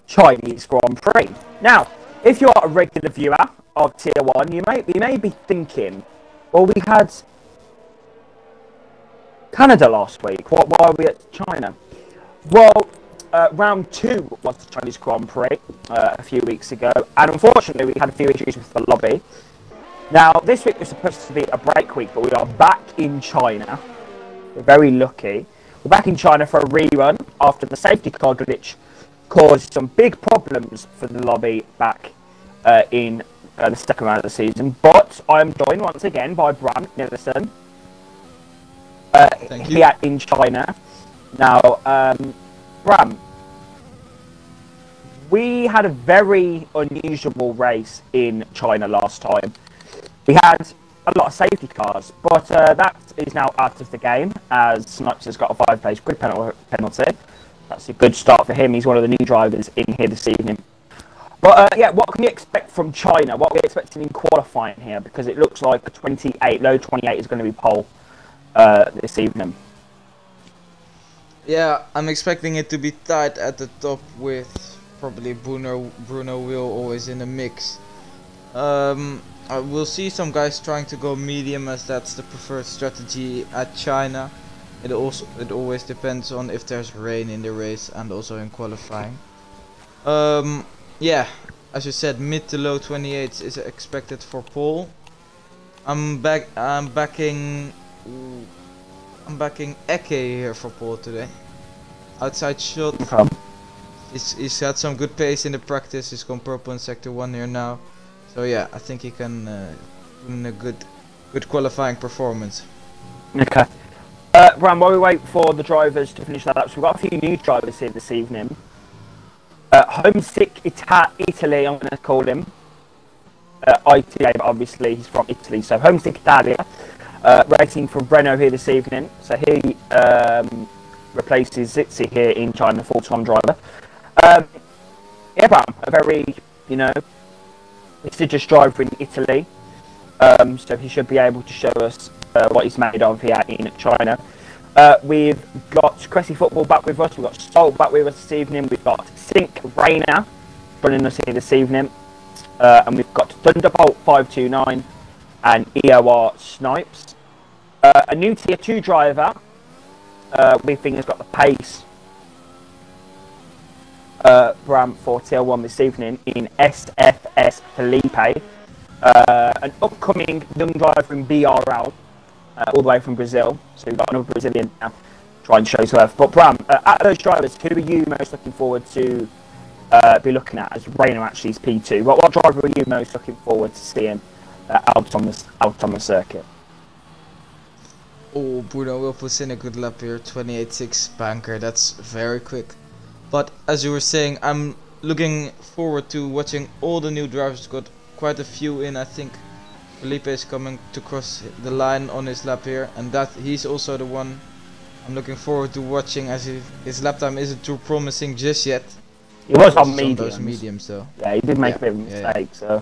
Chinese Grand Prix. Now, if you're a regular viewer of Tier 1, you may be thinking, well, we had Canada last week. Why are we at China? Well, round 2 was the Chinese Grand Prix a few weeks ago, and unfortunately we had a few issues with the lobby. Now, this week was supposed to be a break week, but we are back in China. We're very lucky. We're back in China for a rerun after the safety car glitch caused some big problems for the lobby back in the second round of the season. But I'm joined once again by Bram Nilsson here in China. Now, Bram, we had a very unusual race in China last time. We had a lot of safety cars, but that is now out of the game as Snipes has got a 5-place grid penalty. That's a good start for him. He's one of the new drivers in here this evening. But yeah, what can you expect from China? What are we expecting in qualifying here? Because it looks like a low 28 is going to be pole this evening. Yeah, I'm expecting it to be tight at the top with probably Bruno Will always in the mix. We'll see some guys trying to go medium as that's the preferred strategy at China. It always depends on if there's rain in the race and also in qualifying. Yeah, as you said, mid to low 28s is expected for pole. I'm backing Eke here for pole today. Outside shot. He's had some good pace in the practice. He's gone purple in sector 1 here now. So yeah, I think he can put in a good qualifying performance. Okay. Bram, while we wait for the drivers to finish that up, so we've got a few new drivers here this evening. Homesick Italy, I'm going to call him. ITA, but obviously he's from Italy. So Homesick Italia, racing for Renault here this evening. So he replaces Zitzi here in China, full-time driver. Yeah, Bram, a very, prestigious driver in Italy. So he should be able to show us what he's made of here in China. We've got Cressy Football back with us. We've got Salt back with us this evening. We've got Sink Rainer joining us here this evening. And we've got Thunderbolt 529 and EOR Snipes. A new Tier 2 driver. We think has got the pace. Bram for Tier 1 this evening in SFS Felipe. An upcoming young driver in BRL. All the way from Brazil, so we've got another Brazilian now trying to show his worth. But Bram, at those drivers, who are you most looking forward to be looking at? As Rainer actually is P2. What driver are you most looking forward to seeing out on the circuit? Oh, Bruno will puts in a good lap here, 28.6 banker. That's very quick. But as you were saying, I'm looking forward to watching all the new drivers. Got quite a few in, I think. Felipe is coming to cross the line on his lap here, and that he's also the one I'm looking forward to watching, as his lap time isn't too promising just yet. He was on mediums though. Yeah, he did make a bit of a mistake, so.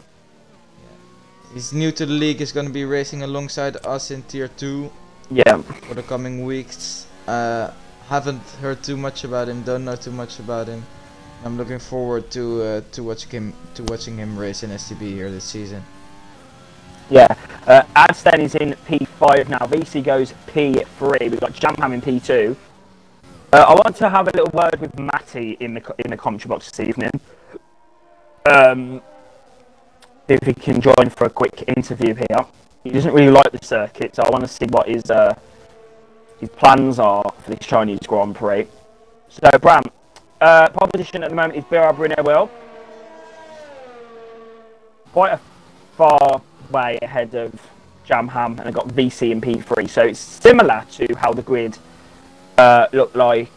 Yeah. He's new to the league, he's going to be racing alongside us in Tier 2. Yeah. For the coming weeks. Haven't heard too much about him, don't know too much about him. I'm looking forward to watching him race in STB here this season. Yeah, Adsten is in P5 now. VC goes P3. We've got Jamham in P2. I want to have a little word with Matty in the commentary box this evening. If he can join for a quick interview here. He doesn't really like the circuit, so I want to see what his plans are for this Chinese Grand Prix. So, Bram, pole position at the moment is Bruno Will. Quite a far way ahead of Jamham, and I've got VC in P3, so it's similar to how the grid looked like.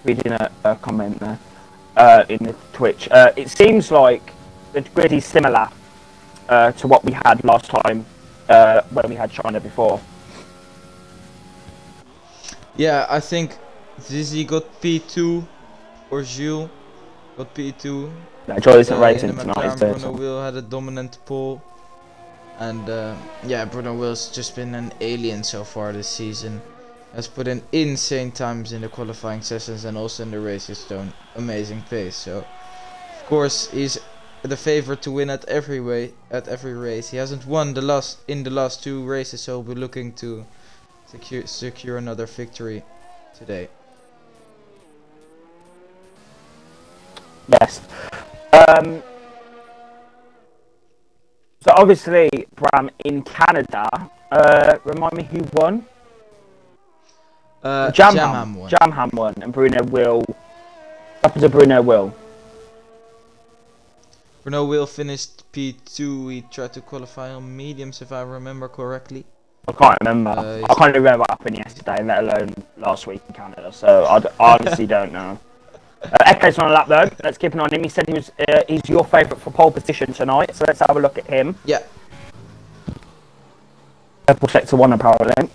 Reading a comment there in the Twitch. It seems like the grid is similar to what we had last time when we had China before. Yeah, I think Zizi got P2 or Jules got P2. No, Joy isn't racing tonight. Bruno Will had a dominant pole, and yeah, Bruno Will's just been an alien so far this season. has put in insane times in the qualifying sessions and also in the races, shown amazing pace. So of course he's the favorite to win at every race. He hasn't won in the last 2 races, so we'll be looking to secure another victory today. Yes. So obviously, Bram, in Canada, remind me who won? Jamham won. Jamham won, and Bruno Will. Up to Bruno Will. Bruno Will finished P2. He tried to qualify on mediums, if I remember correctly. I can't remember. I can't remember what happened yesterday, let alone last week in Canada. So I honestly don't know. Echo's on a lap though. Let's keep an eye on him. He said he's your favourite for pole position tonight. So let's have a look at him. Yeah. Purple sector 1 apparently.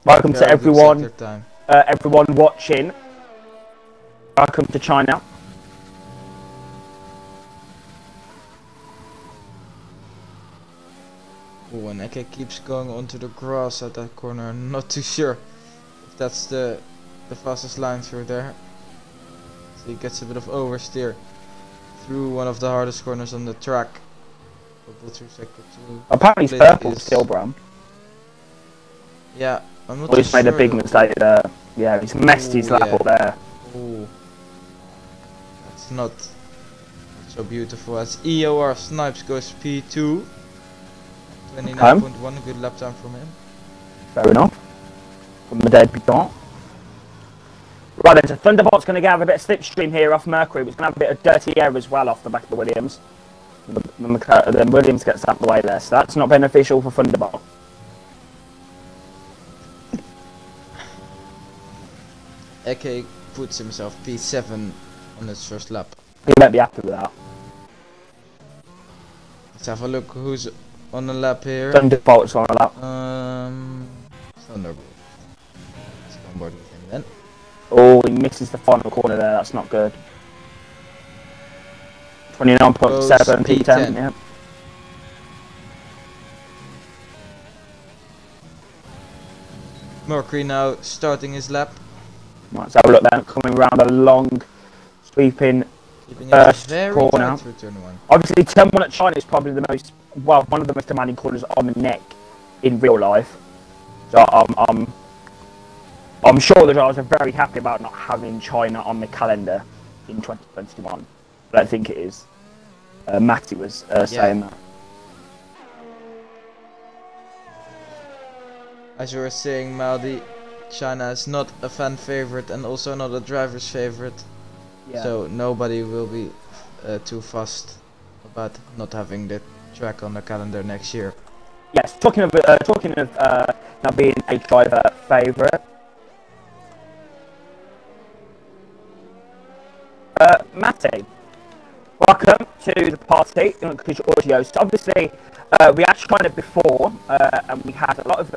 Welcome to everyone. Everyone watching. Welcome to China. Oh, and Eke keeps going onto the grass at that corner. I'm not too sure if that's the fastest line through there. So he gets a bit of oversteer through one of the hardest corners on the track. Purple through sector 2. Apparently he's purple still, Bram. Yeah, I'm not Well, he's sure made a big mistake there. Yeah, he's messed his lap up there. Oh, that's not so beautiful. As EOR Snipes goes P2. 29.1, good lap time from him. Fair enough. From the debutant. Right then, so Thunderbolt's going to have a bit of slipstream here off Mercury, but it's going to have a bit of dirty air as well off the back of the Williams. Then Williams gets out of the way there, so that's not beneficial for Thunderbolt. Eke puts himself P7 on his first lap. He won't be happy with that. Let's have a look who's on the lap here. Thunderbolt's on a lap. Thunderbolt. Let's go on board with him then. Oh, he misses the final corner there, that's not good. 29.7, P10, yeah. Mercury now starting his lap. Right, let's have a look then, coming around a long, sweeping first corner. Through turn 1. Obviously, turn 1 at China is probably the most, well, one of the most demanding corners on the neck in real life. So I'm sure the drivers are very happy about not having China on the calendar in 2021. But I think it is. Matty was saying that. As you were saying, Maldi, China is not a fan favorite and also not a driver's favorite. Yeah. So nobody will be too fussed about not having the track on the calendar next year. Yes, talking of not being a driver favourite. Matty, welcome to the party because you're audio. So obviously, we had China before, and we had a lot of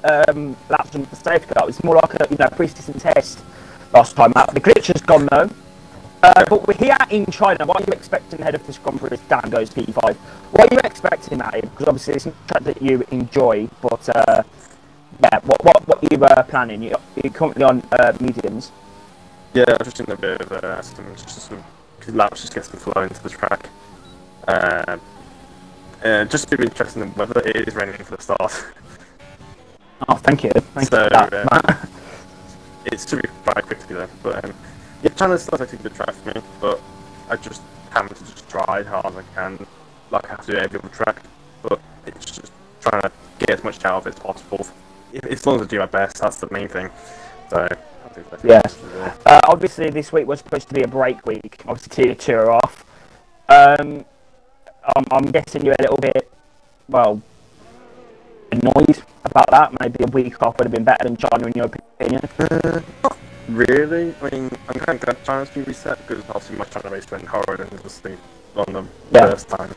laps on the safety car. It was more like a pre-season test last time out. The glitch has gone though. But we're here in China. What are you expecting ahead of this Grand Prix? Dan goes P5. What are you expecting, Matty? Because obviously it's a track that you enjoy, but yeah, what are you planning? You're currently on mediums. Yeah, I was just in a bit of some laps, just get some flow into the track. Just be interesting in whether it is raining for the start. Oh, thank you. Thank you for that, Matt. It should be quite quickly though, but yeah, China's still actually a good track for me, but I just having to just try hard as I can, like I have to do every other track, but it's just trying to get as much out of it as possible. As long as I do my best, that's the main thing. So, yes. Obviously, this week was supposed to be a break week. Obviously, Tier 2 are off. I'm guessing you're a little bit, well, annoyed about that. Maybe a week off would have been better than China, in your opinion. Not really. I mean, I'm kind of glad China's been reset because obviously my China race went horrid and obviously on the first time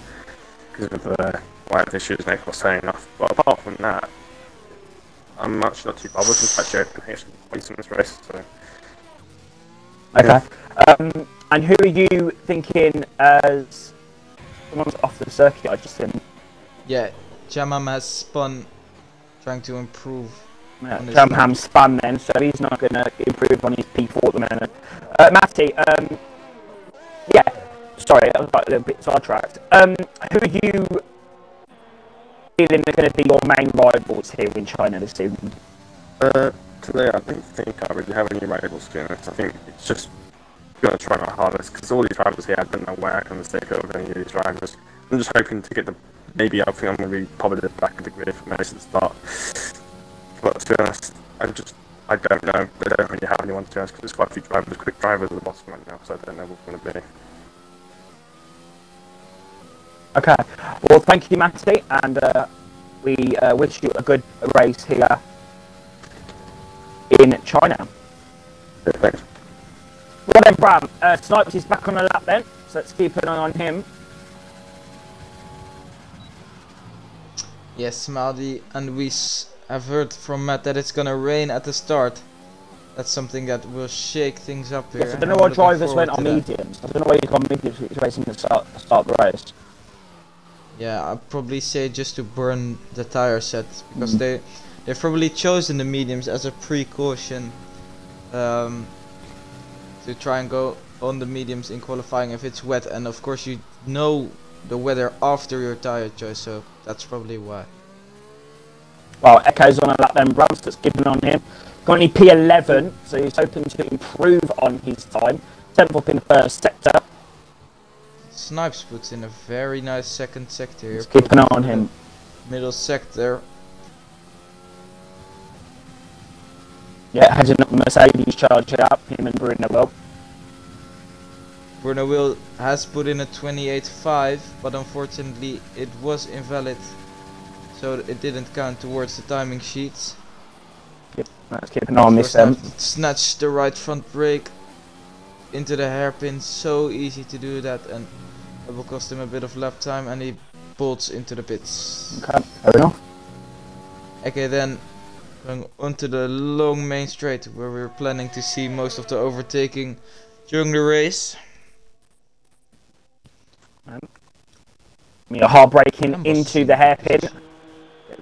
because of the wild issues and it was saying off. But apart from that, I'm actually not too bothered. I'm quite sure I can actually place in this race. So. Okay. And who are you thinking as someone's off the circuit? I just didn't. Yeah, Jamam has spun, trying to improve on his Birmingham lap. spun then, so he's not going to improve on his P4 at the moment. Matty, yeah, sorry, I got a little bit sidetracked. Who are you feeling are going to be your main rivals here in China this evening? Today I don't think I really have any rivals, to be honest. I think it's just going to try my hardest, because all these drivers here, I don't know where I can stick over any of these drivers. I'm just hoping to get the, maybe I think I'm going to be probably the back of the grid for most of the start. But to be honest, I don't know. I don't really have anyone, to be honest, because there's quite a few drivers, quick drivers at the bottom right now, so I don't know what it's going to be. Okay, well, thank you, Matty, and we wish you a good race here in China. Yeah, thanks. Well then, Bram, Snipes is back on the lap then, so let's keep an eye on him. Yes, Maldi, and we have heard from Matt that it's gonna rain at the start. That's something that will shake things up here. Yes, I don't know why drivers went on mediums. I don't know why he's gone mediums if he's racing to start the race. Yeah, I'd probably say just to burn the tire set, because they've probably chosen the mediums as a precaution to try and go on the mediums in qualifying if it's wet, and of course you know the weather after your tire choice, so that's probably why. Well, Echo's on a lap then, Bram, so let's keep an eye on him. Got only P11, so he's hoping to improve on his time. 10th up in the first sector. Snipes puts in a very nice second sector here. Let's keep an eye on him. Middle sector. Yeah, heading up Mercedes, charging up him and Bruno will. Bruno Will has put in a 28.5, but unfortunately it was invalid, so it didn't count towards the timing sheets. Yep, let's keep an eye on this then. Snatched the right front brake into the hairpin, so easy to do that, and it will cost him a bit of lap time, and he bolts into the pits. Okay, fair enough. Okay, then going onto the long main straight where we're planning to see most of the overtaking during the race. You're hard braking into the hairpin.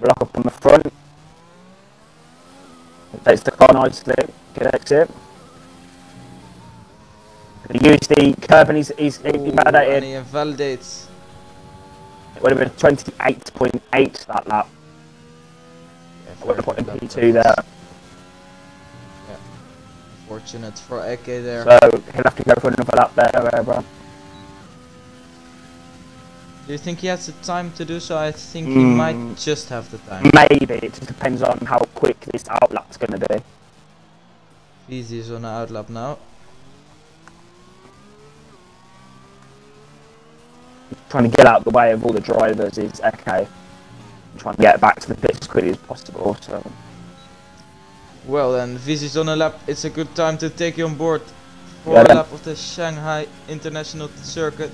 Lock up on the front. It takes the car nicely. Good exit. He used the curb and he's invalidated. And he invalidates. It would have been 28.8 that lap. Yeah, I would have put in P2 there. Yeah. Fortunate for Eke there. So he'll have to go for another lap there, bro. Do you think he has the time to do so? I think he might just have the time. Maybe, it just depends on how quick this outlap's going to be. Easy is on the outlap now. Trying to get out of the way of all the drivers is okay. Trying to get back to the pits as quickly as possible. So, well then, Vizi's on a lap. It's a good time to take you on board for yeah, a lap of the Shanghai International Circuit.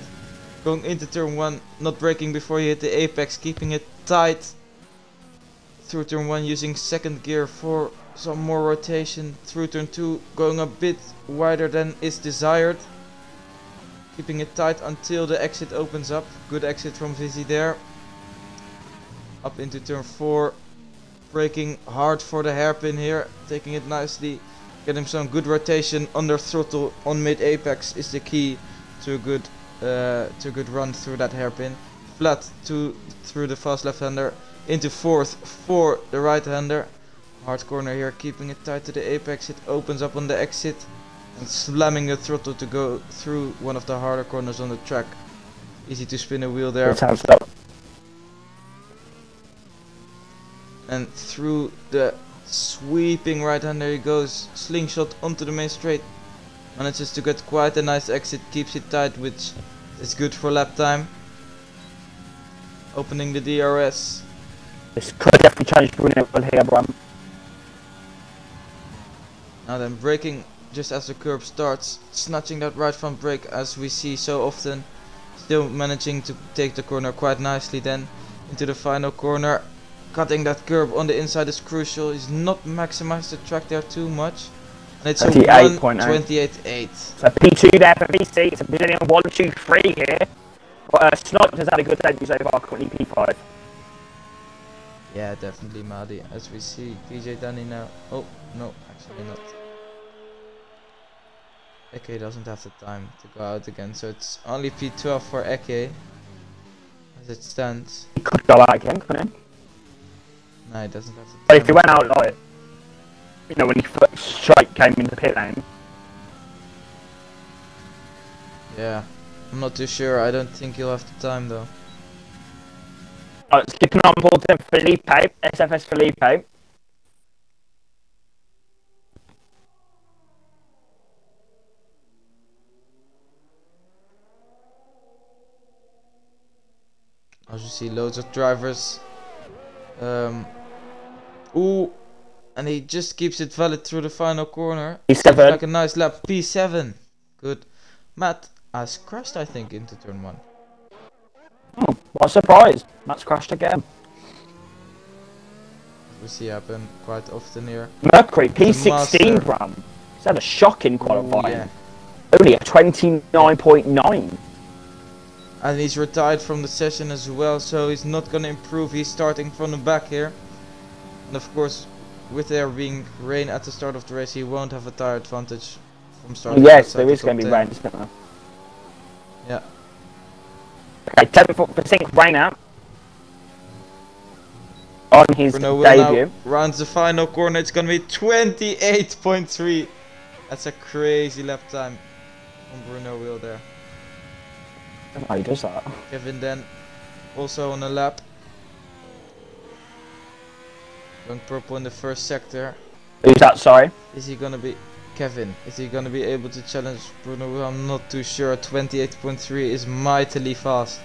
Going into turn 1, not braking before you hit the apex, keeping it tight through turn 1, using second gear for some more rotation. Through turn 2, going a bit wider than is desired, keeping it tight until the exit opens up. Good exit from Vizi there. Up into turn 4, braking hard for the hairpin here, taking it nicely, getting some good rotation under throttle on mid apex is the key to a good run through that hairpin. Flat through the fast left-hander, into 4th for the right-hander. Hard corner here, keeping it tight to the apex. It opens up on the exit and slamming the throttle to go through one of the harder corners on the track. Easy to spin a wheel there. And through the sweeping right-hander he goes, slingshot onto the main straight. Manages to get quite a nice exit, keeps it tight, which is good for lap time. Opening the DRS. This could definitely change Bruno here, Bram. Now then, braking just as the curb starts, snatching that right front brake as we see so often. Still managing to take the corner quite nicely then into the final corner. Cutting that curb on the inside is crucial. He's not maximized the track there too much. And it's a 1:28.8. So P2 there for VC. It's a million 1, 2, 3 here. But Snipes has had a good debut so far, currently P5. Yeah, definitely Madi. As we see PJ Danny now. Oh, no, actually not. Eke doesn't have the time to go out again, so it's only P12 for Eke as it stands. He could go out again, couldn't he? No, he doesn't have the time. But if he went out like, you know, when he first straight came into the pit lane. Yeah, I'm not too sure. I don't think he'll have the time though. Skipping on board to Felipe, SFS Felipe. As you see, loads of drivers. Ooh, and he just keeps it valid through the final corner. P7. Like a nice lap. P7. Good. Matt has crashed, I think, into turn 1. Oh, what a surprise. Matt's crashed again. We see happen quite often here. Mercury, P16 run. He's had a shocking qualifying. Ooh, yeah. Only a 29.9. And he's retired from the session as well, so he's not going to improve. He's starting from the back here. And of course, with there being rain at the start of the race, he won't have a tire advantage from starting. Yes, there is going to be rain, isn't there? Yeah. Okay, 10% rain out. On his Bruno debut. now rounds the final corner. It's going to be 28.3. That's a crazy lap time from Bruno Will there. I don't know how he does that. Kevin then also on a lap. Going purple in the first sector. Who's that, sorry? Is he gonna be Kevin? Is he gonna be able to challenge Bruno Will? I'm not too sure. 28.3 is mightily fast.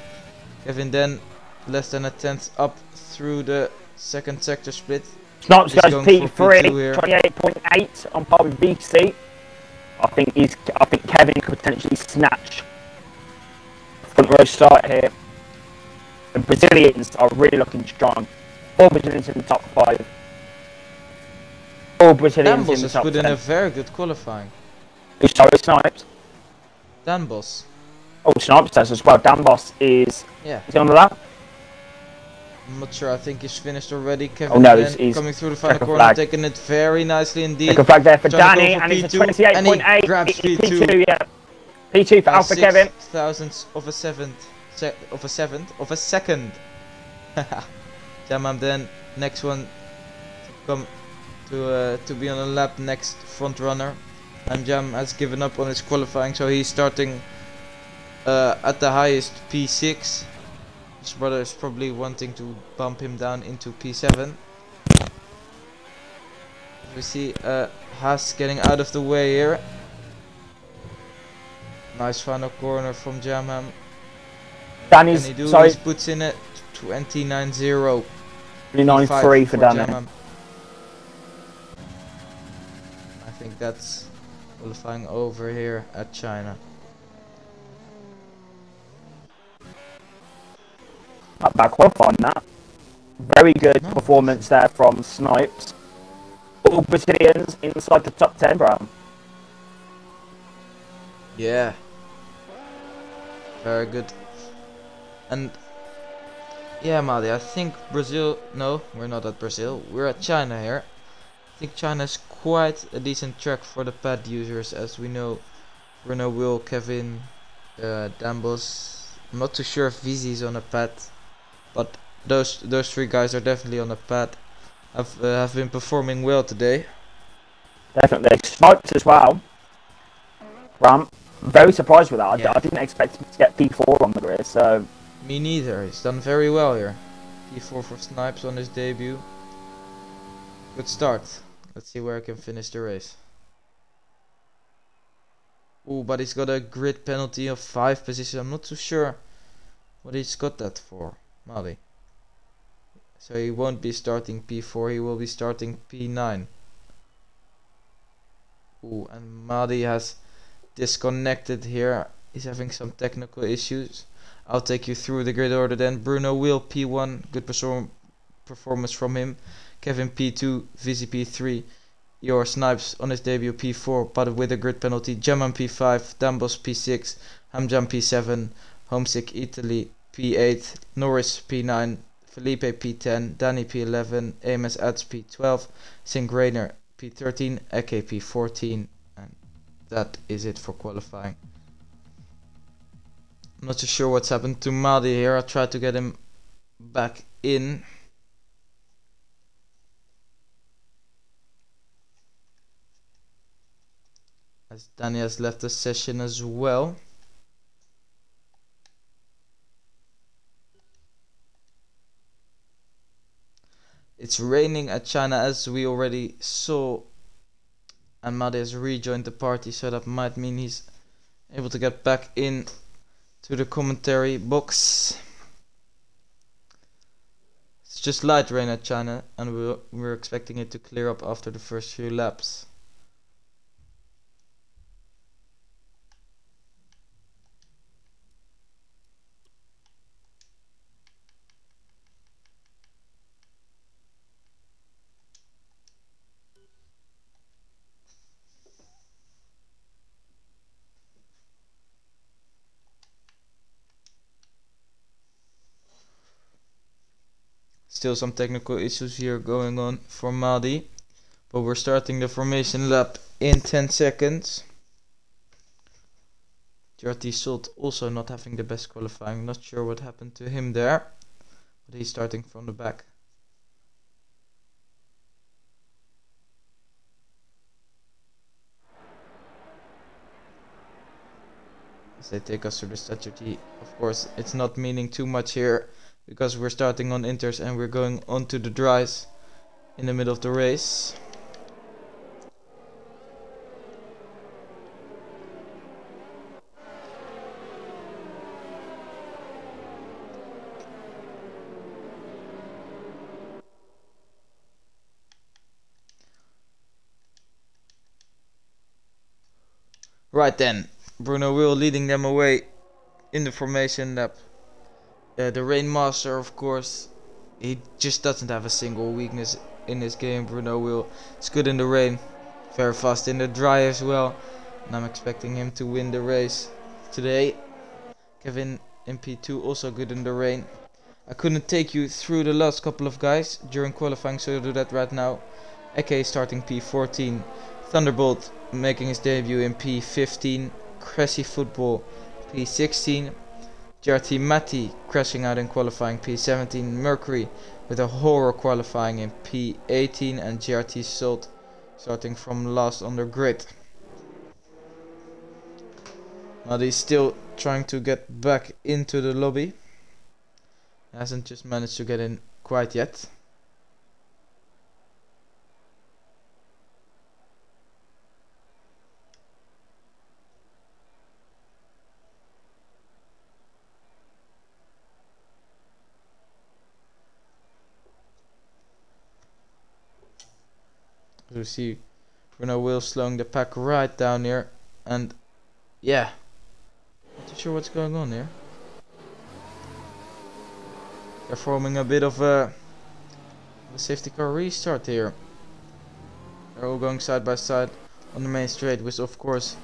Kevin then less than a tenth up through the second sector split. Snipes goes P3, P2 28.8 on par with VC. I think Kevin could potentially snatch front row start here. The Brazilians are really looking strong. All Brazilians in the top 5. All Brazilians Dan in the has top put 10. in a very good qualifying. Who's sorry, Snipes? Dan Boss. Oh, Snipes does as well. Dan Boss is he on the lap? I'm not sure. I think he's finished already. Kevin Oh no, then he's coming through the final checkered corner, flag. taking it very nicely indeed. Take a flag there for Trying to Danny, go for and he's a P2, and he 28.8. grabs P2. P2, yeah. P2 for Alpha Kevin. Thousandths of a second. Jamam then next one to come to be on a lap next front runner. And Jam has given up on his qualifying, so he's starting at the highest P6. His brother is probably wanting to bump him down into P7. We see Haas getting out of the way here. Nice final corner from Jamham. Danny's, sorry, he puts in a 29.0. 29.3 for Danny. Jamham. I think that's qualifying over here at China. Not bad qualifying that. Very good performance there from Snipes. All Brazilians inside the top 10, bro. Yeah. Very good. And yeah, Mali, I think Brazil, no, we're not at Brazil, we're at China here. I think China is quite a decent track for the pad users, as we know. Bruno Will, Kevin, Dambos. I'm not too sure if Vizi is on a pad, but those three guys are definitely on a pad. Have been performing well today. Definitely. Snipes as well. Ram. Very surprised with that. I didn't expect him to get P4 on the grid, so... Me neither. He's done very well here. P4 for Snipes on his debut. Good start. Let's see where I can finish the race. Ooh, but he's got a grid penalty of 5 positions. I'm not too sure what he's got that for, Mali. So he won't be starting P4, he will be starting P9. Ooh, and Mali has disconnected here. He's having some technical issues. I'll take you through the grid order then. Bruno Will P1, good performance from him. Kevin P2, Vizzy P3. Your Snipes on his debut P4, but with a grid penalty. Jaman P5, Dambos P6, Hamjam P7, Homesick Italy P8, Norris P9, Felipe P10, Danny P11, Amos Ads P12, Sink Rainer P13, Eke P14, and that is it for qualifying. I'm not too sure what's happened to Madi here. I tried to get him back in. As Danny has left the session as well. It's raining at China, as we already saw, and Madi has rejoined the party, so that might mean he's able to get back in to the commentary box. It's just light rain at China, and we're expecting it to clear up after the first few laps. Still some technical issues here going on for Madi, but we're starting the formation lap in 10 seconds. JRT Salt also not having the best qualifying, not sure what happened to him there, but he's starting from the back. As they take us to the strategy, of course it's not meaning too much here, because we're starting on inters and we're going on to the dries in the middle of the race. Right then, Bruno Will leading them away in the formation lap. The Rainmaster, of course, he just doesn't have a single weakness in this game. Bruno Will is good in the rain, very fast in the dry as well, and I'm expecting him to win the race today. Kevin in P2 also good in the rain. I couldn't take you through the last couple of guys during qualifying, so I'll do that right now. Eke starting P14, Thunderbolt making his debut in P15, Cressy Football P16, JRT Matti crashing out in qualifying P17, Mercury with a horror qualifying in P18, and JRT Salt starting from last on the grid. Madi's still trying to get back into the lobby. Hasn't just managed to get in quite yet. You see Bruno Will slowing the pack right down here, and yeah, not too sure what's going on here. They're forming a bit of a safety car restart here. They're all going side by side on the main straight, which of course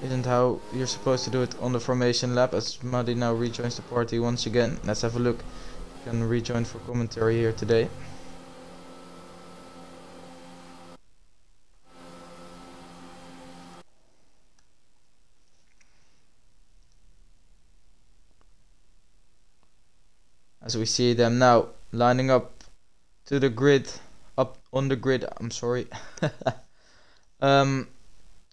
isn't how you're supposed to do it on the formation lap, as Madi now rejoins the party once again. Let's have a look. You can rejoin for commentary here today. As we see them now lining up to the grid, up on the grid, I'm sorry. I'm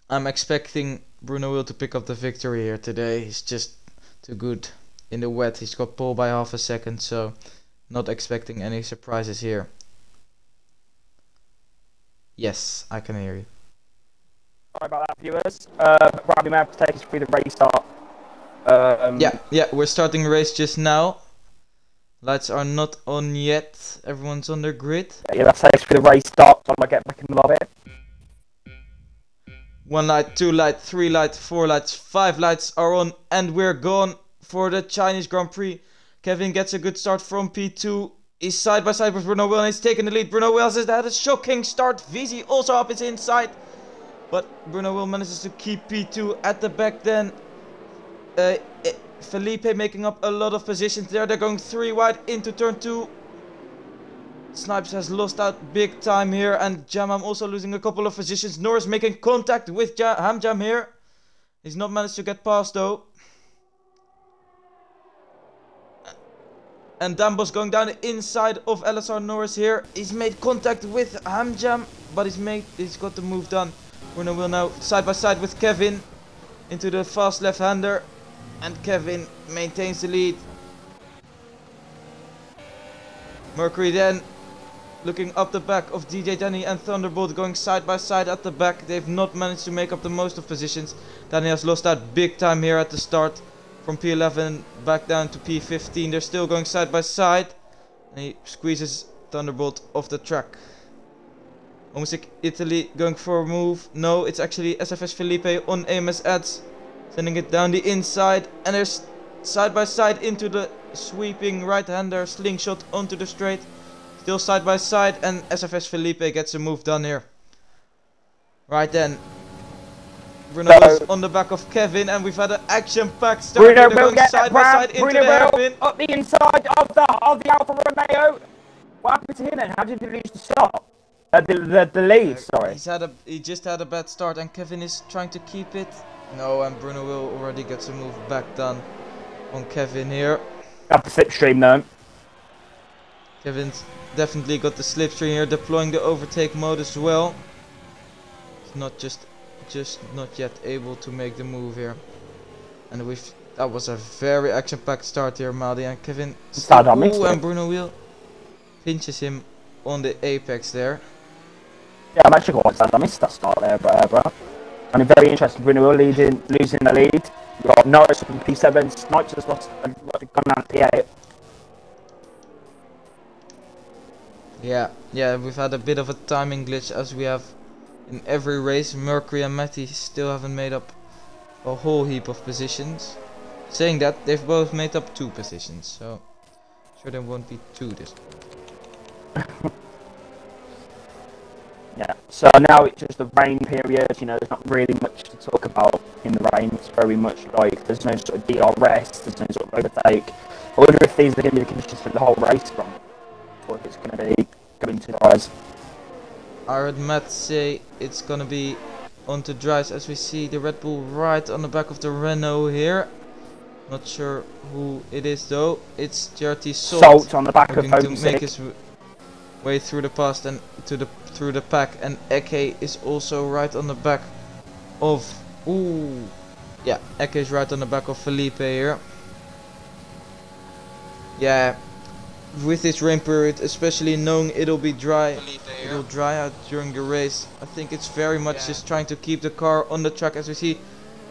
expecting Bruno Will to pick up the victory here today. He's just too good in the wet. He's got pole by half a second, so not expecting any surprises here. Yes, I can hear you. Sorry about that, viewers. Right, we may have to take us through the race start. Yeah, we're starting the race just now. Lights are not on yet. Everyone's on their grid. Yeah, let's take us through the race start while I get back in the lobby. 1 light, 2 light, 3 light, 4 lights, 5 lights are on, and we're gone for the Chinese Grand Prix. Kevin gets a good start from P2. He's side by side with Bruno Will, and he's taking the lead. Bruno Will has had a shocking start. VZ also up his inside, but Bruno Will manages to keep P2 at the back then. Felipe making up a lot of positions there. They're going 3 wide into turn 2. Snipes has lost out big time here, and Jamam also losing a couple of positions. Norris making contact with Hamjam here. He's not managed to get past though. And Dambos going down the inside of LSR Norris here. He's made contact with Hamjam, but he's got the move done. Bruno will now side by side with Kevin into the fast left-hander, and Kevin maintains the lead. Mercury then looking up the back of DJ Danny and Thunderbolt going side by side at the back. They've not managed to make up the most of positions. Danny has lost out big time here at the start. From P11 back down to P15. They're still going side by side. And he squeezes Thunderbolt off the track. Homesick Italy going for a move. No, it's actually SFS Felipe on AMS Ads. Sending it down the inside. And they're side by side into the sweeping right-hander slingshot onto the straight. Still side by side, and SFS Felipe gets a move done here. Right then. Bruno is on the back of Kevin, and we've had an action-packed start. Bruno will get side by side into the hairpin. Up the inside of the Alfa Romeo. What happened to him then? How did he lose the start? The lead, sorry. He just had a bad start, and Kevin is trying to keep it. No, and Bruno will already get a move back done on Kevin here. Up the slipstream though. Kevin's definitely got the slipstream here, deploying the overtake mode as well. He's not just not yet able to make the move here. And that was a very action-packed start here, Madi, and Kevin and Bruno Wheel pinches him on the apex there. Yeah, I'm actually quite sad I missed that start there, bro. And very interesting, Bruno Wheel losing the lead. We've got Norris from P7, Snipes has lost and gone down to P8. Yeah, we've had a bit of a timing glitch as we have in every race. Mercury and Matty still haven't made up a whole heap of positions. Saying that, they've both made up 2 positions, so sure there won't be 2 this time. Yeah, so now it's just the rain period, you know, there's not really much to talk about in the rain. It's very much like there's no sort of DRS, there's no sort of overtake. I wonder if these are going to be the conditions for the whole race from, or if it's going to be going to dries. I heard Matt say it's going to be onto dries, as we see the Red Bull right on the back of the Renault here. Not sure who it is though. It's JRT Salt on the back of to make his way through the past and through the pack, and Eke is also right on the back of Eke is right on the back of Felipe here. Yeah, with this rain period, especially knowing it'll be dry, it'll dry out during the race. I think it's very much just trying to keep the car on the track, as we see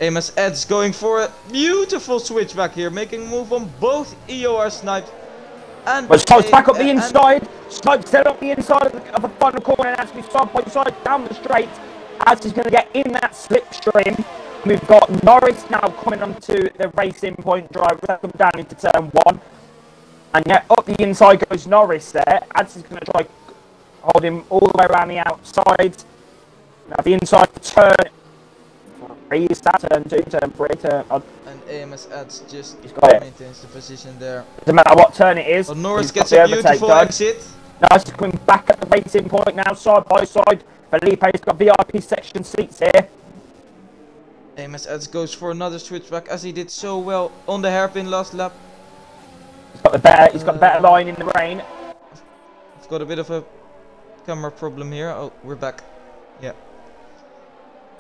Amos Eds going for a beautiful switchback here, making a move on both EOR Snipes. And Snipes back up the inside. Snipes set up the inside of the final corner, and actually side by side down the straight as he's going to get in that slipstream. We've got Norris now coming onto the racing point drive, come down into turn 1. And yet up the inside goes Norris there. Ads is going to try hold him all the way around the outside. Now the inside turn 3, is that turn 2, turn 3, turn... And AMS Ads just maintains the position there. Doesn't matter what turn it is. Well, Norris gets a beautiful exit. Now he's coming back at the racing point now, side by side. Felipe's got VIP section seats here. AMS Ads goes for another switchback, as he did so well on the hairpin last lap. He's got the better line in the rain. I've got a bit of a camera problem here. Oh, we're back. Yeah.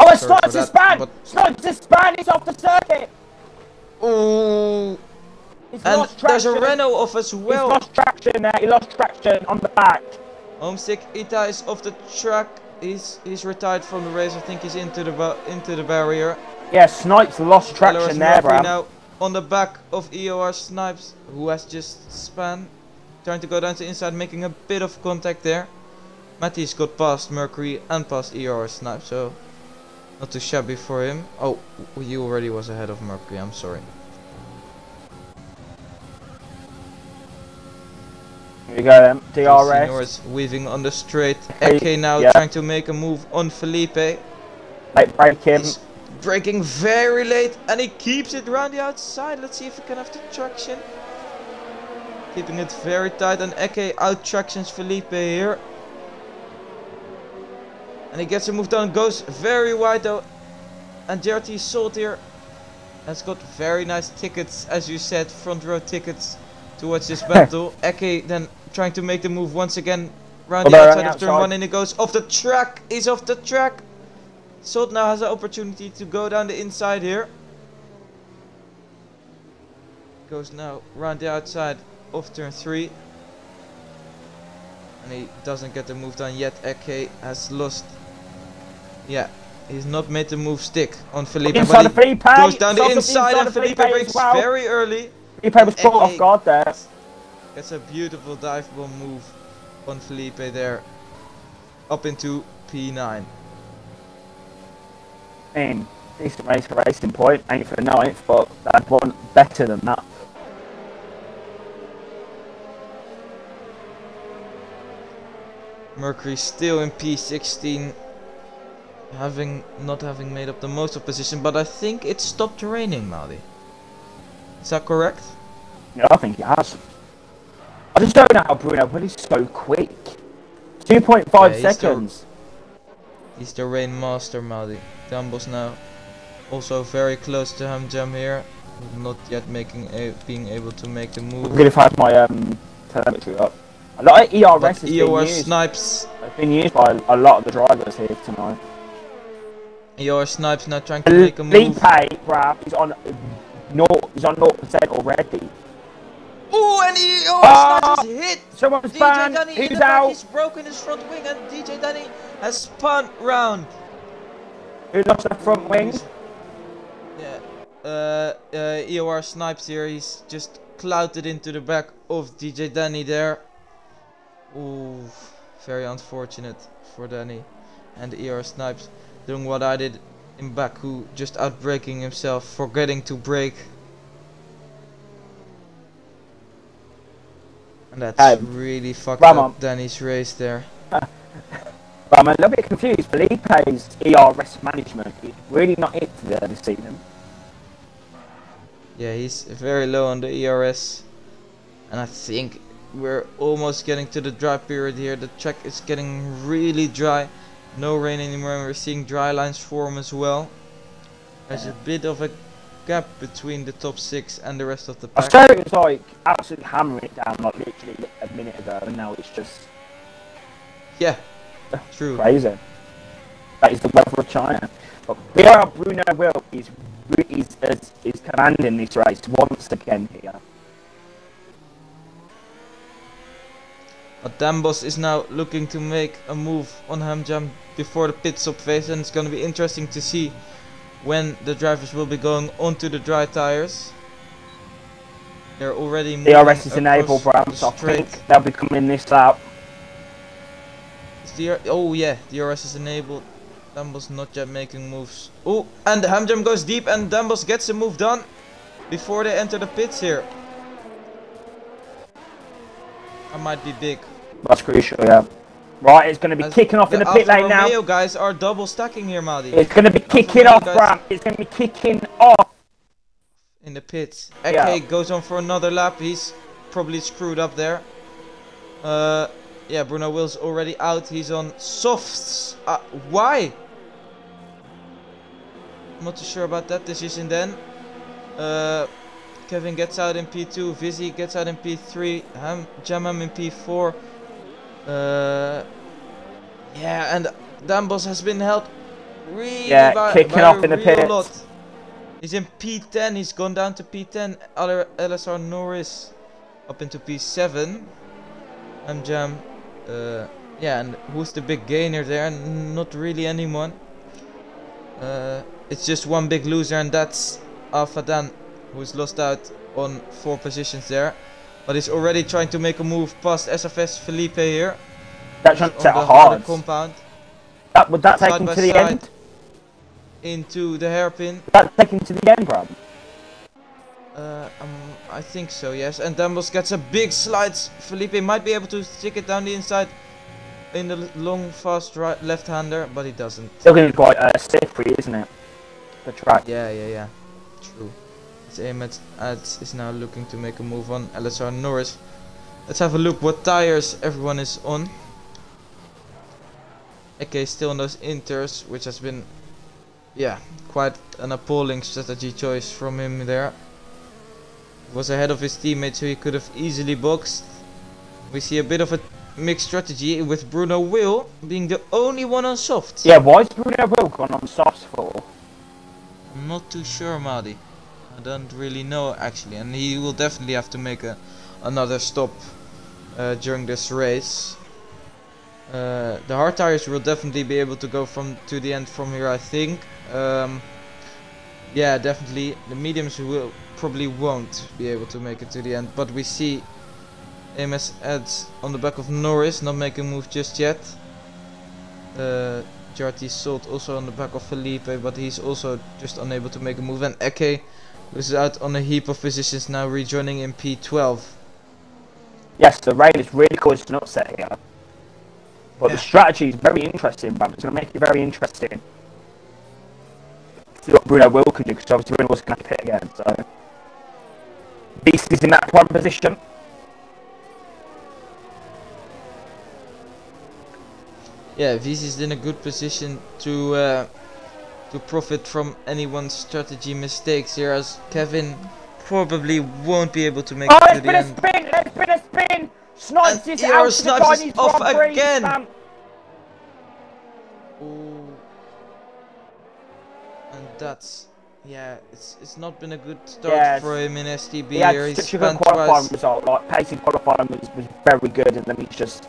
Oh, it's Snipes' span! Snipes' span is off the circuit! Oh! And there's a Renault off as well. He's lost traction there. He lost traction on the back. Homesick Ita is off the track. He's retired from the race. I think he's into the barrier. Yeah, Snipes lost traction there, bro. Now on the back of EOR Snipes, who has just spun, trying to go down to the inside, making a bit of contact there. Matty's got past Mercury and past EOR Snipes, so not too shabby for him. Oh, he already was ahead of Mercury. I'm sorry. Here we go then, DRS. Norris weaving on the straight. Eke now trying to make a move on Felipe. Late break him. He's braking very late, and he keeps it around the outside. Let's see if he can have the traction. keeping it very tight, and Eke out-tractions Felipe here. And he gets a move done, goes very wide though. And JRT Salt here has got very nice tickets, as you said, front row tickets to watch this battle. Eke then trying to make the move once again round the outside of turn 1, and it goes off the track. He's off the track. Salt now has an opportunity to go down the inside here. Goes now round the outside of turn 3. And he doesn't get the move done yet. Eke has lost. Yeah, he's not made the move stick on Felipe. Inside of Felipe! Goes down the inside and Felipe breaks very early. Felipe was caught off guard there. Gets a beautiful dive bomb move on Felipe there. Up into P9. Decent race for Racing Point, ain't for the 9th, but I'd want better than that. Mercury still in P16, not having made up the most of position, but I think it stopped raining, Maldi. Is that correct? Yeah, I think it has. I just don't know how Bruno Will is so quick. 2.5 seconds. He's the rain master, Maldi. Dambos now also very close to Hamjam here, not yet being able to make the move. I'm gonna find my telemetry up. A lot of ERS has been used. Snipes. It's been used by a lot of the drivers here tonight. ER Snipes now trying to make a move. Felipe, bruv, he's on 0% already. Oh, and Snipes is hit. Someone's DJ banned. Danny Who's in the back, out? he's broken his front wing, and DJ Danny has spun round. Who lost the front wing? Yeah. EOR Snipes here. He's just clouted into the back of DJ Danny there. Ooh, very unfortunate for Danny. And EOR Snipes doing what I did in Baku, just outbraking himself, forgetting to brake. And that's really fucked up Danny's race there. But I'm a little bit confused. Felipe's ERS management is really not it there this season. Yeah, he's very low on the ERS. And I think we're almost getting to the dry period here. The track is getting really dry. No rain anymore, and we're seeing dry lines form as well. There's a bit of a gap between the top 6 and the rest of the pack. I said it was like absolutely hammering it down like literally a minute ago, and now it's just... Yeah, true. Crazy. That is the weather of China. But here Bruno Will is commanding this race once again here. But Dambos is now looking to make a move on Hamjam before the pit stop phase, and it's going to be interesting to see when the drivers will be going onto the dry tires. They're already moving. DRS is enabled, Bram, so I think they'll be coming this lap. Oh yeah, DRS is enabled. Dambos not yet making moves. Oh, and Hamjam goes deep, and Dambos gets a move done before they enter the pits here. That might be big. That's crucial, yeah. Right, it's going to be kicking off in the pit lane now. The guys are double stacking here, Maldi. It's going to be kicking off, Bram. It's going to be kicking off. In the pits. Eke goes on for another lap. He's probably screwed up there. Yeah, Bruno Will's already out. He's on softs. Why? I'm not too sure about that decision then. Kevin gets out in P2, Vizzy gets out in P3, Jamam in P4. Yeah, and Dambos has been helped really kicking off in the pit. He's in P10, he's gone down to P10. Other LSR Norris up into P7. Jam. Yeah, and who's the big gainer there? Not really anyone. It's just one big loser, and that's Alpha Dan, who's lost out on 4 positions there, but he's already trying to make a move past SFS Felipe here. That's trying to set a hard compound. Would that take him to the end? Into the hairpin. Would that take him to the end, bro? I think so, yes. And Dambos gets a big slide. Felipe might be able to stick it down the inside in the long, fast left-hander, but he doesn't. Still going to be quite slippery, isn't it? The track. Yeah. True. His aim at is now looking to make a move on LSR Norris, Let's have a look what tires everyone is on. Okay, still on those inters, which has been, yeah, quite an appalling strategy choice from him there. Was ahead of his teammates, so he could have easily boxed. We see a bit of a mixed strategy with Bruno Will being the only one on softs. Yeah, why is Bruno Will gone on softs for? I'm not too sure, Madi. I don't really know actually, and he will definitely have to make another stop during this race. The hard tires will definitely be able to go to the end from here, I think. Yeah, definitely. The mediums will probably won't be able to make it to the end, but we see AMS Ads on the back of Norris, not making a move just yet. JRT Salt also on the back of Felipe, but he's also just unable to make a move. And Eke is out on a heap of positions now, rejoining in P12. Yes, the rain is really causing an upset here. But the strategy is very interesting, man. It's going to make it very interesting. See what Bruno Will can do, because obviously Bruno Will's going to pit again. So, Beast is in that prime position. Yeah, Viz is in a good position to profit from anyone's strategy mistakes here, as Kevin probably won't be able to make it to the end. It's been a spin! Snipes And is out of the Snipes Chinese is off Grand Prix, again! man. Ooh. And that's, yeah, it's not been a good start for him in STB He had here. such a good qualifying result, like pacing qualifying was very good, and then he's just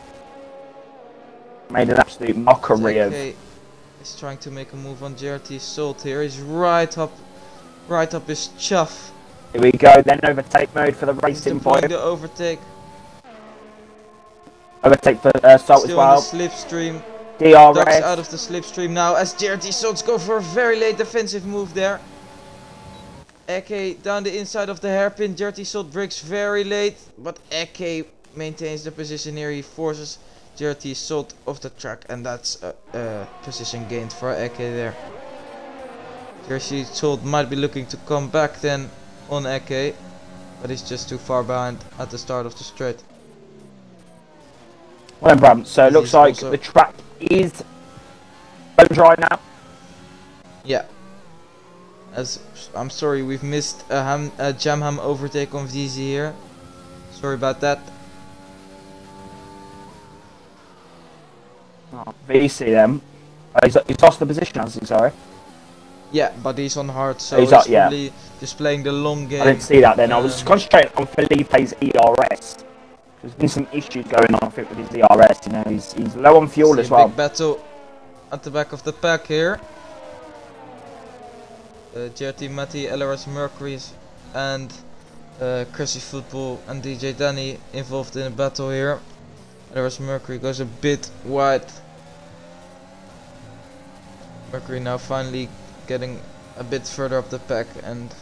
made an absolute mockery of. He's trying to make a move on JRT Salt here. He's right up his chuff. Here we go, then overtake mode for the racing point. The overtake. Overtake for Salt as well. Still on the slipstream. DRS. Ducks out of the slipstream now as JRT Salts go for a very late defensive move there. Eke down the inside of the hairpin. JRT Salt breaks very late, but Eke maintains the position here. He forces JRT Salt off the track, and that's a position gained for Eke there. JRT Salt might be looking to come back then on Eke, but he's just too far behind at the start of the straight. Well, Bram, so it looks like the track is bone dry now. Yeah. As I'm sorry, we've missed a jam ham overtake on VZ here. Sorry about that. Oh, VC then. He's lost the position, has he? Sorry. Yeah, but he's on hard, so he's probably just playing the long game. I didn't see that then. I was concentrating on Felipe's ERS. There's been some issues going on, I think, with his ERS. You know, he's low on fuel as well. Big battle at the back of the pack here. JRT Matti, LRS Mercury's, and Cressy Football and DJ Danny involved in a battle here. LRS Mercury goes a bit wide. Mercury now finally getting a bit further up the pack, and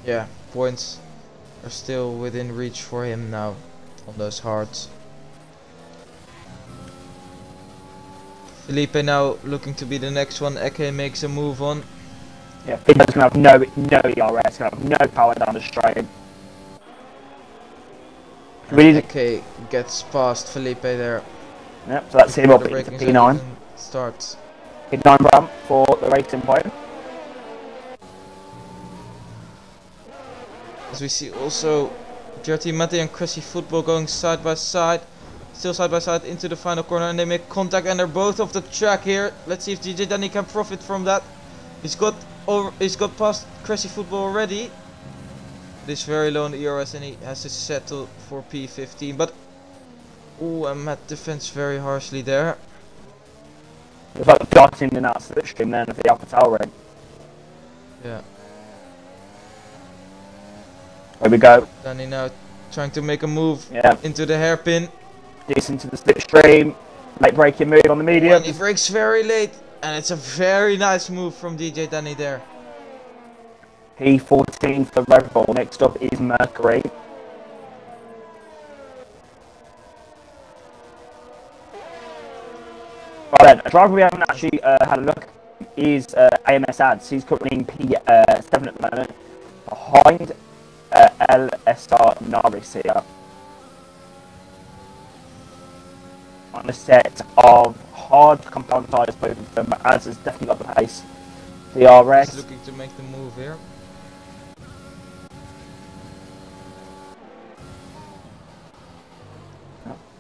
yeah, points are still within reach for him now on those hards. Felipe now looking to be the next one. Eke makes a move on. Yeah, Felipe's going to have no ERS, going to have no power down the straight. Eke gets past Felipe there. Yep, so that's him up into P9. Starts. P9 Bram for the racing point. As we see also JRT Matti and Cressy Football going side by side. Still side by side into the final corner, and they make contact, and they're both off the track here. Let's see if DJ Danny can profit from that. He's got past Cressy Football already. He's very low on the ERS, and he has to settle for P15. But ooh, and Matt defends very harshly there. It's like darting in and out of the slipstream then of the upper tail ring. Yeah. There we go. Danny now trying to make a move into the hairpin. Decent to the slipstream. Late braking move on the medium. And he brakes very late, and it's a very nice move from DJ Danny there. P14 for Red Bull. Next up is Mercury. Right then, a driver we haven't actually had a look at is AMS Ads. He's currently in P7 at the moment, behind LSR Norris here. a set of hard compound tyres, both of them, but Az has definitely got the pace. DRS. He's looking to make the move here.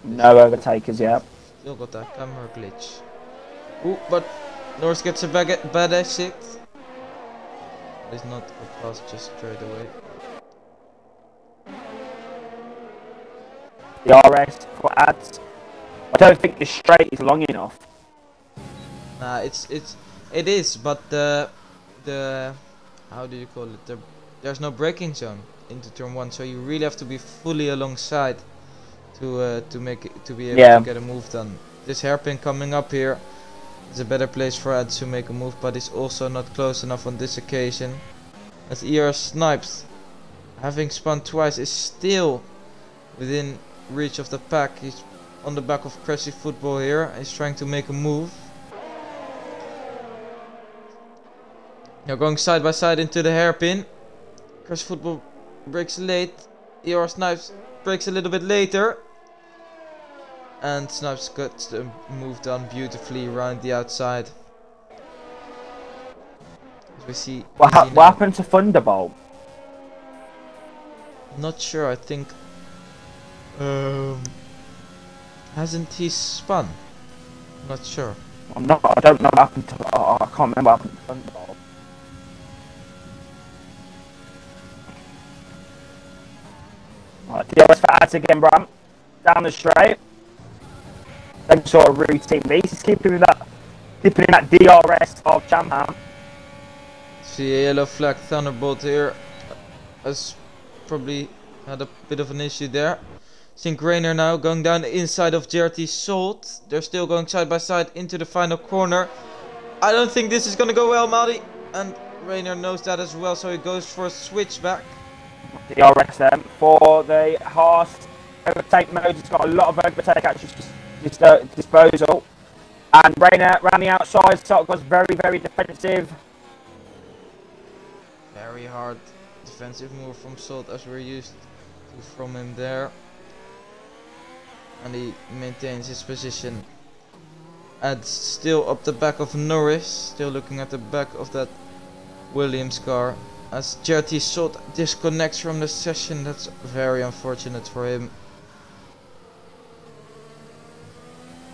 No overtakers yet. Still got that camera glitch. Ooh, but Norris gets a bad exit. It's not a pass just straight away. DRS for ads. I don't think the straight is long enough. Nah, it is, but the how do you call it? There's no braking zone into turn 1, so you really have to be fully alongside to be able to get a move done. This hairpin coming up here is a better place for ads to make a move, but it's also not close enough on this occasion. As ER Snipes, having spun twice, is still within reach of the pack. He's on the back of Cressy Football here. He's trying to make a move. Now going side by side into the hairpin. Cressy Football breaks late. ER Snipes breaks a little bit later. And Snipes got the move done beautifully around the outside. As we see. What happened to Thunderbolt? Not sure. I think. Hasn't he spun? Not sure. I don't know what happened to. I can't remember what happened to Thunderbolt. Right, DRS for ads again, Bram. Down the straight. Same sort of routine. He's keeping in that DRS of Jamham. See a yellow flag. Thunderbolt here has probably had a bit of an issue there. Think Rainer now going down the inside of JRT Salt. They're still going side by side into the final corner. I don't think this is gonna go well, Madi. And Rainer knows that as well, so he goes for a switchback. DRS then for the Haas overtake mode. It's got a lot of overtake actually disposal. And Rainer around the outside, Salt was very, very defensive. Very hard defensive move from Salt as we're used to from him there. And he maintains his position. And still up the back of Norris. Still looking at the back of that Williams car. As JRT Salt disconnects from the session. That's very unfortunate for him.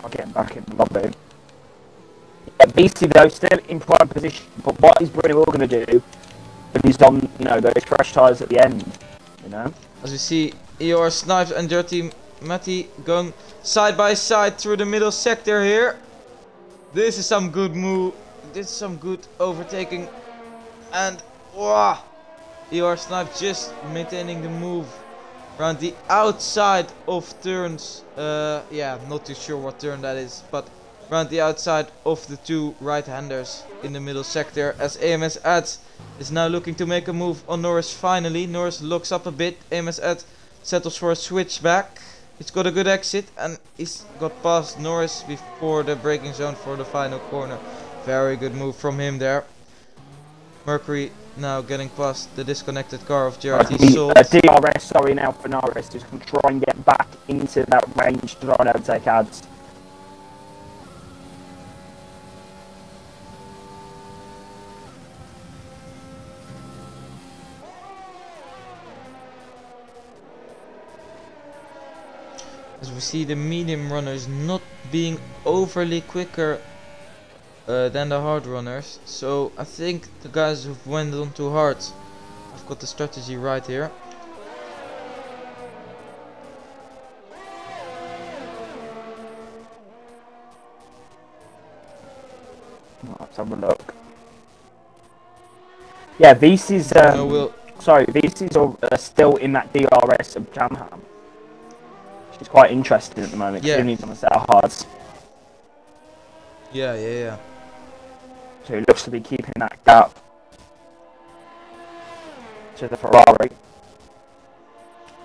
I'll get him back in the lobby. Yeah, BC though still in prime position. But what is Bruno going to do if he's on, those fresh tyres at the end? As we see ER Snipes and JRT Matty going side by side through the middle sector here. This is some good move. This is some good overtaking. And wow, ER Snipes just maintaining the move around the outside of turns. Yeah, not too sure what turn that is, but around the outside of the two right-handers in the middle sector. As AMS Ads is now looking to make a move on Norris finally. Norris locks up a bit. AMS Ads settles for a switchback. He's got a good exit and he's got past Norris before the braking zone for the final corner. Very good move from him there. Mercury now getting past the disconnected car of JRT Salt. DRS, sorry now for Norris, just going to try and get back into that range to try and overtake ads. As we see the medium runners not being overly quicker than the hard runners. So I think the guys who went on too hard have got the strategy right here. Let's have a look. Yeah, VC's VC's are still in that DRS of Jamham. She's quite interesting at the moment. Yeah. She needs on a set of hards. Yeah. So he looks to be keeping that gap to the Ferrari.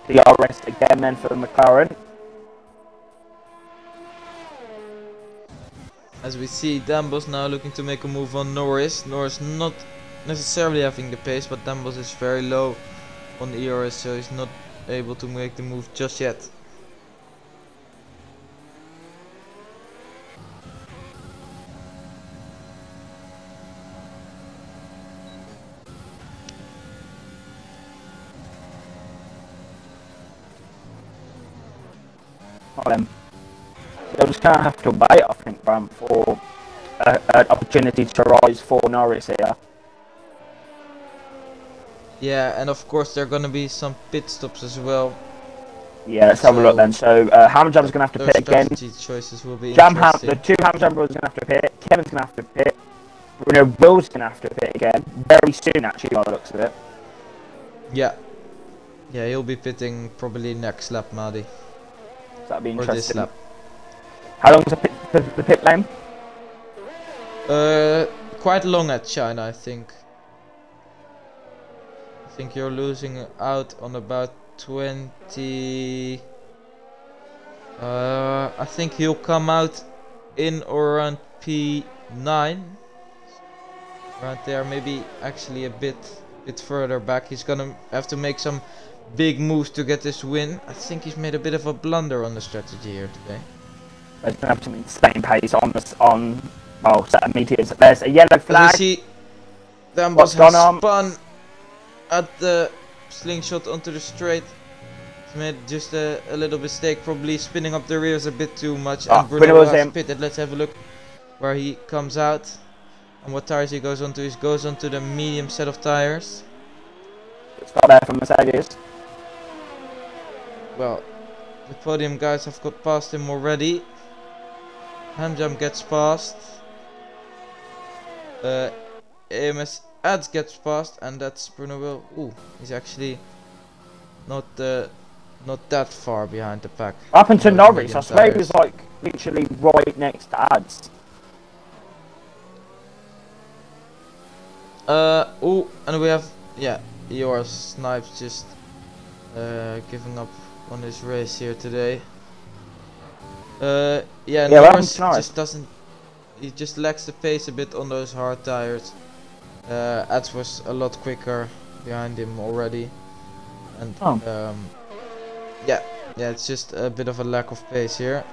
DRS again then for the McLaren. As we see, Dambos now looking to make a move on Norris. Norris not necessarily having the pace, but Dambos is very low on the ERS, so he's not able to make the move just yet. They're just going to have to wait, I think, Bram, for an opportunity to rise for Norris here. Yeah, and of course there are gonna be some pit stops as well. Yeah, let's have a look then. So Hamjam's going to have to Those pit again. strategy choices will be interesting. The two Hamjam brothers are going to have to pit. Kevin's going to have to pit. Bruno Will's going to have to pit again. Very soon, actually, by the looks of it. Yeah. Yeah, he'll be pitting probably next lap, Madi. So that'd be Or interesting. this lap. How long is the pit lane? Quite long at China, I think. I think you're losing out on about 20. I think he'll come out in or around P9. Around there, maybe actually a bit further back. He's gonna have to make some big moves to get this win. I think he's made a bit of a blunder on the strategy here today. There's going to have some insane pace on well, set of meters. There's a yellow flag. As you see, Dambos What's has gone on? spun at the slingshot onto the straight. He's made just a little mistake, probably spinning up the rears a bit too much. Oh, And Bruno Bruno was has in. pitted. Let's have a look where he comes out and what tires he goes onto. He goes onto the medium set of tires. Start there from Mercedes. Well, the podium guys have got past him already. Hamjam gets past. AMS Ads gets past, and that's Bruno Will. Ooh, he's actually not that far behind the pack. Up into Norris, I medium swear he tires. was like literally right next to Ads. Oh, and we have, yeah, your Snipes just giving up on his race here today. Yeah, what happened Norris to Norris? just doesn't, he just lacks the pace a bit on those hard tires. Ads was a lot quicker behind him already, and yeah, it's just a bit of a lack of pace here.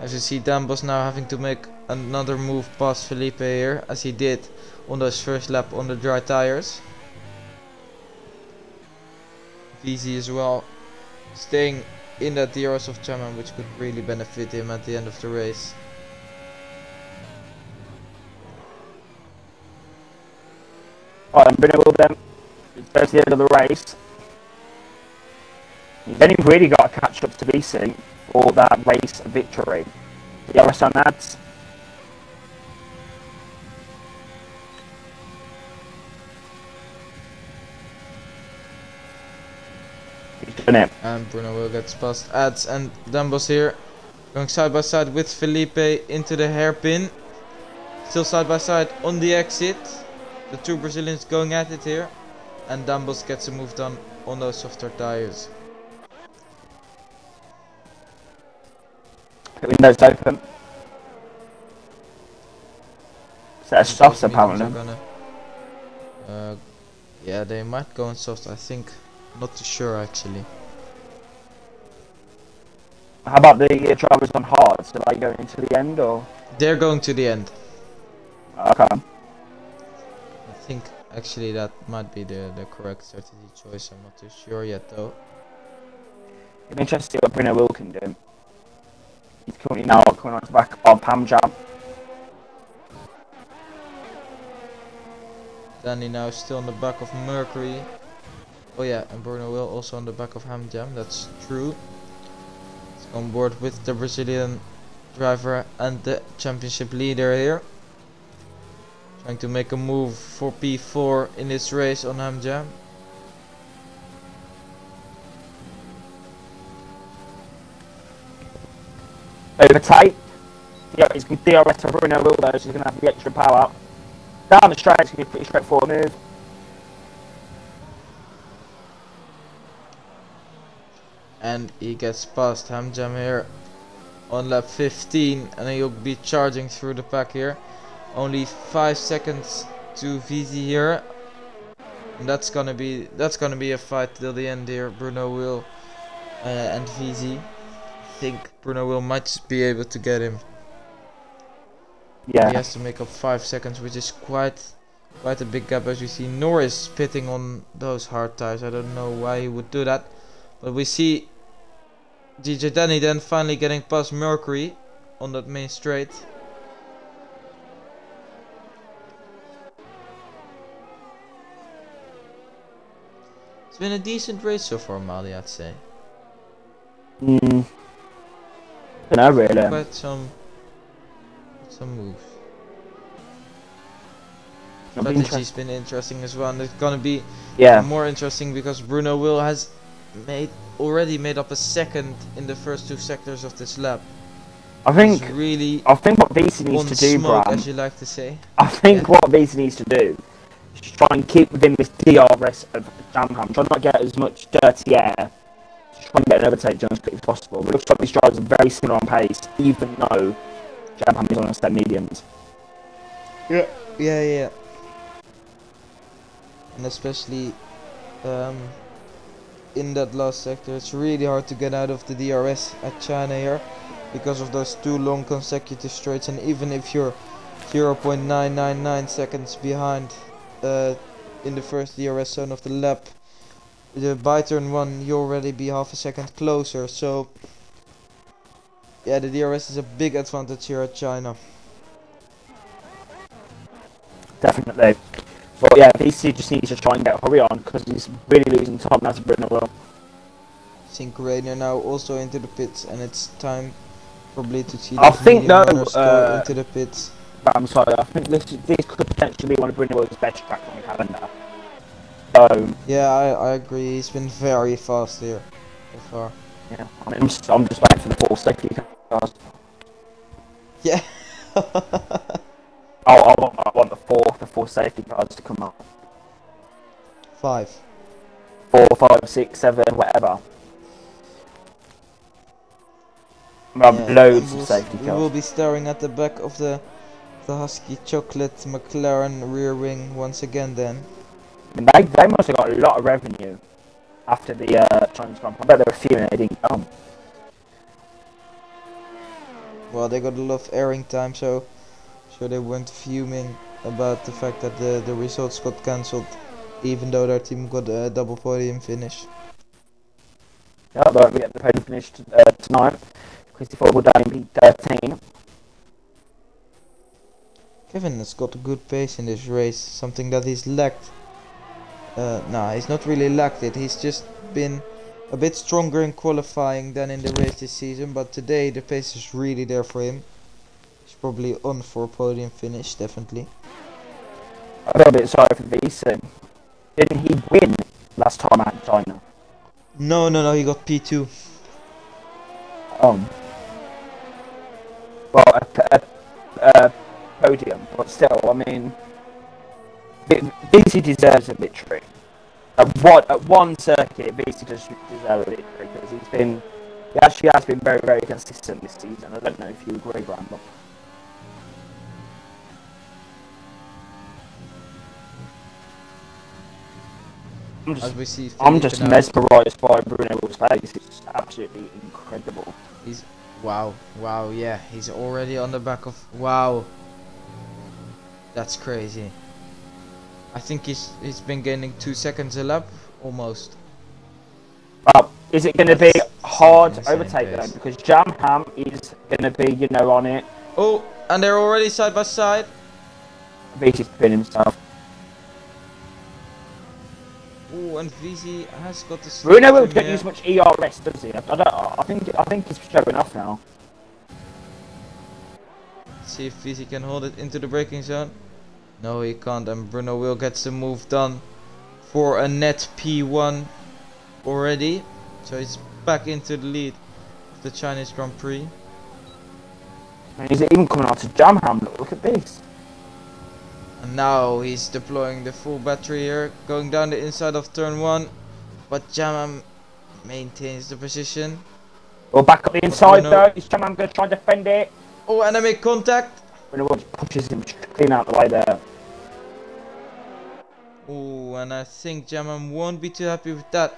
As you see, Dambos now having to make another move past Felipe here, as he did on those first lap on the dry tires. VZ as well, staying in that DRS of Chairman, which could really benefit him at the end of the race. Alright, and Bruno will then goes to the end of the race. Then he's really got to catch up to VC for that race victory. DRS on Ads. He's done it. And Bruno will get past Ads and Dambos here, going side by side with Felipe into the hairpin. Still side by side on the exit. The two Brazilians going at it here, and Dambos gets a move done on those softer tires. The windows open. So that's softs Those mediums apparently. are gonna, yeah, they might go on soft. I think, not too sure actually. How about the drivers on hard? So they going into the end or? They're going to the end. Okay. I think actually that might be the correct strategy choice. I'm not too sure yet though. It'll be interesting to see what Bruno Will can do. He's currently now coming on the back of Hamjam. Danny now still on the back of Mercury. Oh yeah, and Bruno Will also on the back of Hamjam, that's true. He's on board with the Brazilian driver and the championship leader here. Trying to make a move for P4 in this race on Hamjam. Overtake. Yeah, he's going to DRS to Bruno Will though, so he's going to have the extra power. Down the straight, it's going to be a pretty straightforward move. And he gets past Hamjam here on lap 15, and he'll be charging through the pack here. Only 5 seconds to VZ here, and that's gonna be a fight till the end here. Bruno Will and VZ. I think Bruno Will might just be able to get him. Yeah. He has to make up 5 seconds, which is quite a big gap. As you see, Norris pitting on those hard tires. I don't know why he would do that, but we see DJ Danny then finally getting past Mercury on that main straight. It's been a decent race so far, Mali, I'd say. Don't know really. Quite some moves. Strategy's been interesting as well, and it's gonna be more interesting because Bruno Will has already made up a second in the first 2 sectors of this lap. I think what VC needs to do, smoke, Bram, as you like to say. I think what VC needs to do is try and keep within this DRS of Jamham. Try not to get as much dirty air. Just try and get an overtake done as quickly as possible. It looks like these drivers are very similar on pace, even though Jamham is on a step mediums. Yeah. And especially in that last sector, it's really hard to get out of the DRS at China here because of those 2 long consecutive straights, and even if you're 0.999 seconds behind in the first DRS zone of the lap, by turn 1 you'll already be half a second closer, so yeah, the DRS is a big advantage here at China. Definitely. But yeah, VC just needs to try and get a hurry on because he's really losing time now to Bruno Will. Synchrania now also into the pits, and it's time probably to see I think go into the pits. But I'm sorry, I think this could potentially be one of Bruno Will's best tracks on the calendar. So yeah, I agree. He's been very fast here so far. Yeah, I mean, I'm just waiting for the 4 safety cars. Yeah. I want the four safety cars to come up. 5. 4, 5, 6, 7, whatever. Loads of safety cars. We will be staring at the back of the Husky Chocolate McLaren rear wing once again then. They must have got a lot of revenue after the Chinese Grand Prix. I bet there were a few and they didn't come. Well, they got a lot of airing time, so sure they weren't fuming about the fact that the results got cancelled, even though their team got a double podium finish. Yeah, but we get the podium finish tonight. Christopher will down in P13. Kevin has got a good pace in this race, something that he's lacked. Nah, he's not really lacked it, he's just been a bit stronger in qualifying than in the race this season, but today the pace is really there for him. He's probably on for a podium finish, definitely. A little bit sorry for VC. Didn't he win last time out in China? No, he got P2. Well, a podium, but still, I mean, VC deserves a victory. At one circuit, VC does deserve a victory because he actually has been very, very consistent this season. I don't know if you agree, Bramble. I'm just mesmerised by Bruno Will's pace. It's absolutely incredible. Wow, yeah, he's already on the back of, wow, that's crazy. I think he's been gaining 2 seconds a lap, almost. Is it going to be hard overtake though? Because Jamham is going to be, on it. Oh, and they're already side by side. VC's pinning himself. Oh, and VC has got the. Bruno Will don't use much ERS, does he? I think he's showing off now. See if VC can hold it into the braking zone. No, he can't, and Bruno Will gets the move done for a net P1 already. So he's back into the lead of the Chinese Grand Prix. And he's even coming out to Jamham. Look at this. And now he's deploying the full battery here, going down the inside of turn 1, but Jamham maintains the position. Well, back up the inside though. Is Jamham going to try and defend it? Oh, and they make contact. Bruno Will pushes him clean out the way there. Oh, and I think Jamham won't be too happy with that.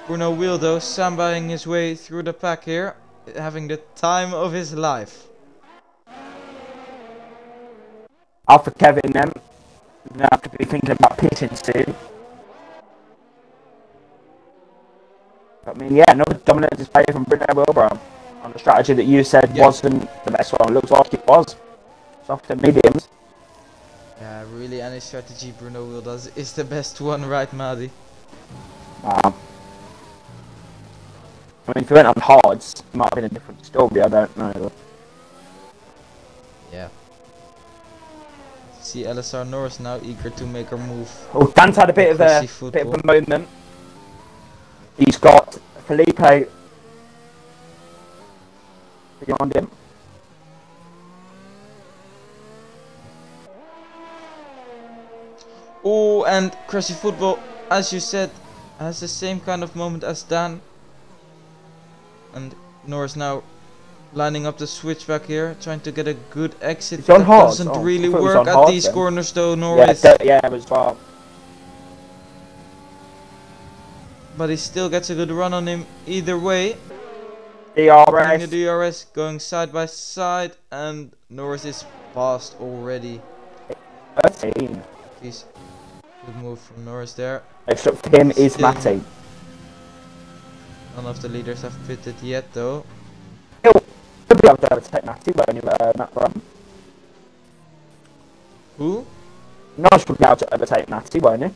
Bruno Will though, sambaing his way through the pack here, having the time of his life. After Kevin then, now have to be thinking about pitting soon. I mean, yeah, another dominant display from Bruno Wilbur on the strategy that you said wasn't the best one. Looks like it was. Soft and mediums. Yeah, really, any strategy Bruno Will does is the best one, right, Madi? Wow. I mean, if he went on hards, it might have been a different story. I don't know. Yeah. See LSR Norris now eager to make her move. Oh, Dan's had a bit of a moment. He's got Felipe behind him. Oh, and Cressy Football, as you said, has the same kind of moment as Dan. And Norris now lining up the switchback here, trying to get a good exit. That doesn't really work at these corners though, Norris. Yeah, it was far. But he still gets a good run on him either way. DRS. The DRS going side by side, and Norris is passed already. 13. Jeez. Good move from Norris there. Next up for him is Matty. None of the leaders have pitted yet though. He'll be able to overtake Matty, won't he, Matt Brown? Who? Norris would be able to overtake Matty, won't he?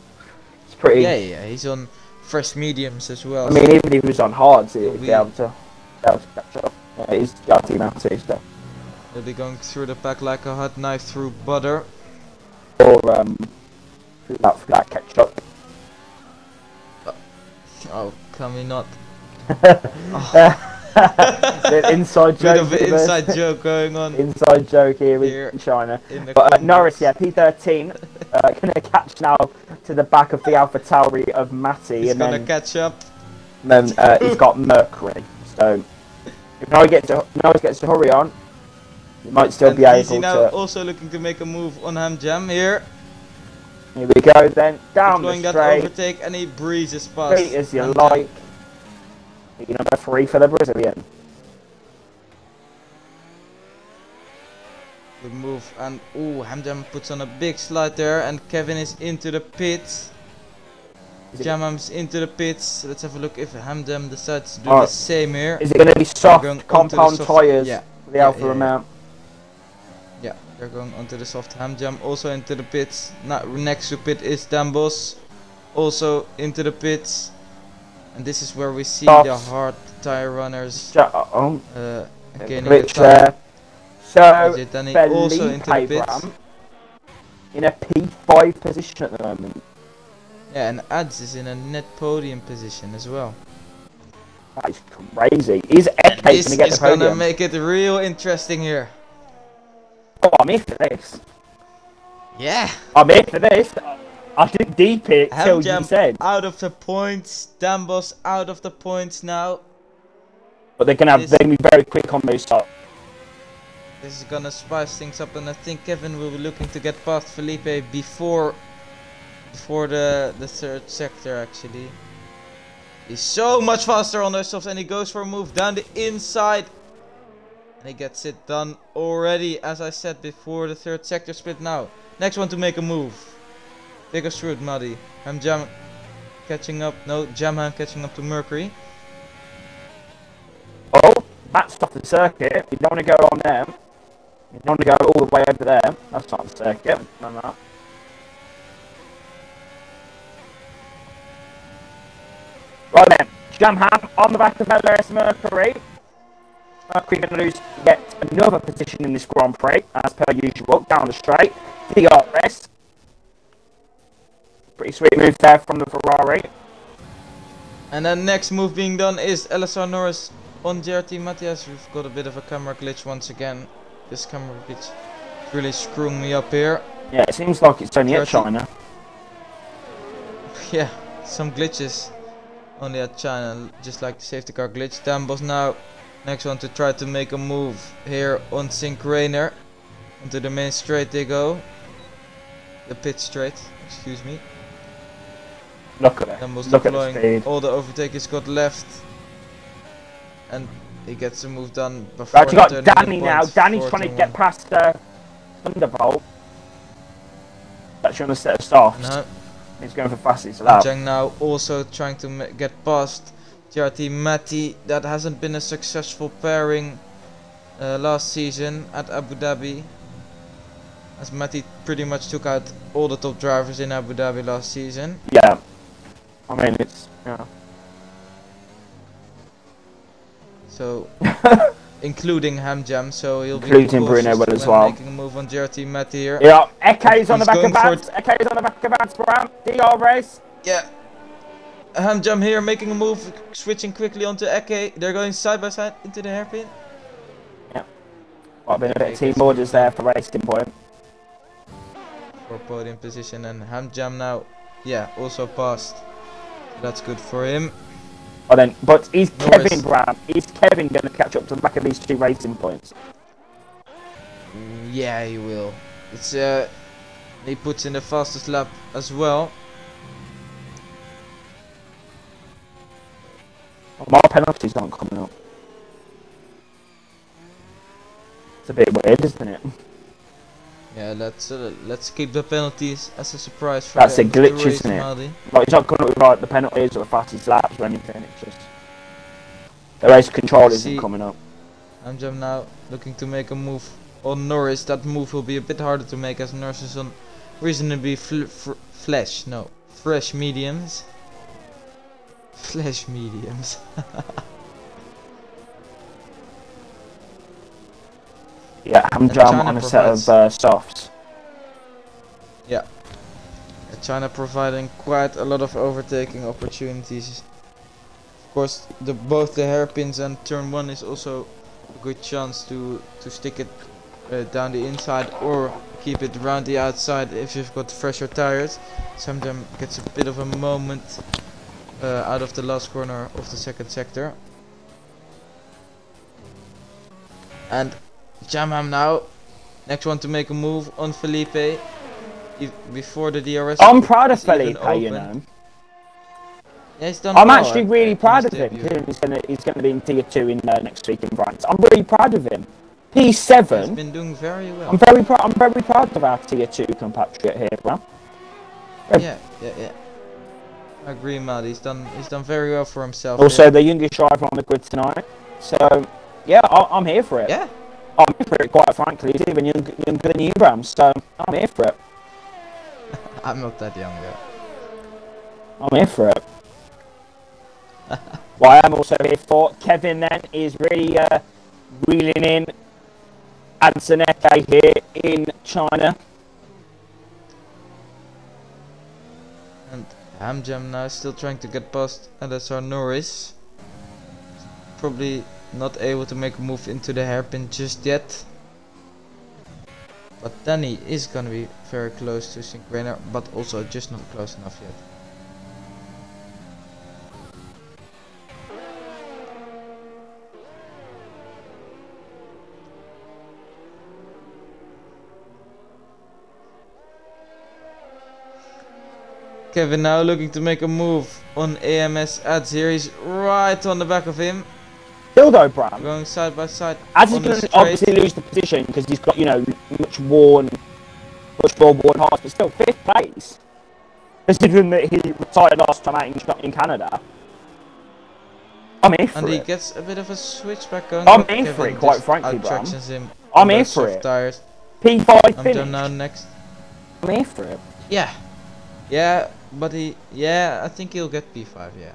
It's pretty... Yeah, he's on fresh mediums as well. I mean, even if he was on hards, he'd be able to catch up. Yeah, he's GT Matty, so... He'll be going through the pack like a hot knife through butter. Or, that ketchup. Oh, can we not? The inside joke. Bit of an inside joke going on. Inside joke here in China. But Norris, yeah, P13, gonna catch now to the back of the Alpha Tauri of Matty. He's and gonna then, catch up. And then he's got Mercury. So if Norris gets to hurry on, he might still be able now to. Also looking to make a move on Ham Jam here. Here we go then, down the straight. That overtake, and he breezes past. Straight as you like. Number 3 for the Brazilian. Good move, and Hamjam puts on a big slide there, and Kevin is into the pits. Jamam's into the pits. Let's have a look if Hamjam decides to do the same here. Is it going to be soft compound tyres for the Alfa Romeo? Yeah, they're going onto the soft. Hamjam also into the pits. Next to pit is Dambos, also into the pits. And this is where we see the hard tire runners gaining the time. So, Felipe also into the pits. In a P5 position at the moment. Yeah, and Ads is in a net podium position as well. That is crazy. Is Ed going to get the podium? This is going to make it real interesting here. Oh, I'm here for this. Yeah. I'm here for this. I didn't deep it till you said. Out of the points. Dambos out of the points now. But they're going to be very quick on those shots. This is going to spice things up, and I think Kevin will be looking to get past Felipe before the third sector actually. He's so much faster on those softs, and he goes for a move down the inside. And he gets it done already, as I said before the third sector split now. Next one to make a move. Take us through it, Muddy. Jam catching up. No, Jamham catching up to Mercury. Oh, that's off the circuit. You don't want to go on there. You don't want to go all the way over there. That's not the circuit. No. Right then, Jamham on the back of LS Mercury. Mercury going to lose yet another position in this Grand Prix, as per usual, down the straight. DRS. Pretty sweet move there from the Ferrari. And then next move being done is LSR Norris on JRT Matthias. We've got a bit of a camera glitch once again. This camera glitch is really screwing me up here. Yeah, it seems like it's only at China. Yeah, some glitches only at China, just like the safety car glitch. Dambos now, next one to try to make a move here on Sync Rainer. Into the main straight they go. The pit straight, excuse me. Look at it. Look at the speed. All the overtake he's got left. And he gets the move done before. Right, you got Danny now. Danny's trying to get past Thunderbolt. Actually on a set of softs. No. He's going for fastest lap. Zheng now also trying to get past JRT Matty, that hasn't been a successful pairing last season at Abu Dhabi, as Matty pretty much took out all the top drivers in Abu Dhabi last season. Yeah. I mean, it's... Yeah. So, including Hamjam, so he'll be Including Bruno cautious as when well. making a move on JRT Matty here. Yeah, Eke's on the He's back of going Vance. for Eke's on the back of Vance, Bram. DR race. Yeah. Hamjam here making a move, switching quickly onto Eke. They're going side by side into the hairpin. Yeah. Well, been a bit of team orders there for racing point. For podium position, and Hamjam now, yeah, also passed. That's good for him. Oh, then, but is Norris. Kevin, Bram, is Kevin going to catch up to the back of these 2 racing points? Yeah, he will. It's he puts in the fastest lap as well. My penalties aren't coming up. It's a bit weird, isn't it? Yeah, let's keep the penalties as a surprise for That's the a glitch, race, isn't it? Maldi. Like, it's not coming up with like the penalties or the fastest laps or anything. It's just the race control isn't coming up. Hamjam now looking to make a move on Norris. That move will be a bit harder to make as Norris is on reasonably fresh mediums. Flash mediums. Yeah, Hamjam on a set of softs. Yeah. China providing quite a lot of overtaking opportunities. Of course, both the hairpins and turn 1 is also a good chance to stick it down the inside or keep it around the outside if you've got fresher tires. Sometimes gets a bit of a moment out of the last corner of the second sector. And Jamham now, next one to make a move on Felipe. Before the DRS. I'm proud of Felipe, you know. Yeah, he's done I'm well actually really proud of him. He's going to be in tier 2 in next week in France. I'm really proud of him. P7. He's been doing very well. I'm very proud of our tier 2 compatriot here, bro. Yeah. I agree, Matt. He's done very well for himself. Also, the youngest driver on the grid tonight. So, yeah, I'm here for it. Yeah. I'm here for it, quite frankly. He's even younger than you, Bram. So, I'm here for it. I'm not that young, though. I'm here for it. Well, I am also here for Kevin. Then is really reeling in Antoneke here in China. And Hamjam now still trying to get past LSR Norris. Probably not able to make a move into the hairpin just yet. But Danny is gonna be very close to Sync-Rainer, but also just not close enough yet. Kevin now looking to make a move on AMS ads here. He's right on the back of him. Still though, Bram. Going side by side. As he's going to obviously lose the position because he's got, you know, much more worn parts, but still 5th place. Considering that he retired last time out in Canada. I'm here for it. And he gets a bit of a switchback going. I'm in for it, quite frankly, Bram. Him I'm here for it. Tires. P5 I'm finish. done now next. I'm here for it. Yeah. Yeah, but I think he'll get P5, yeah.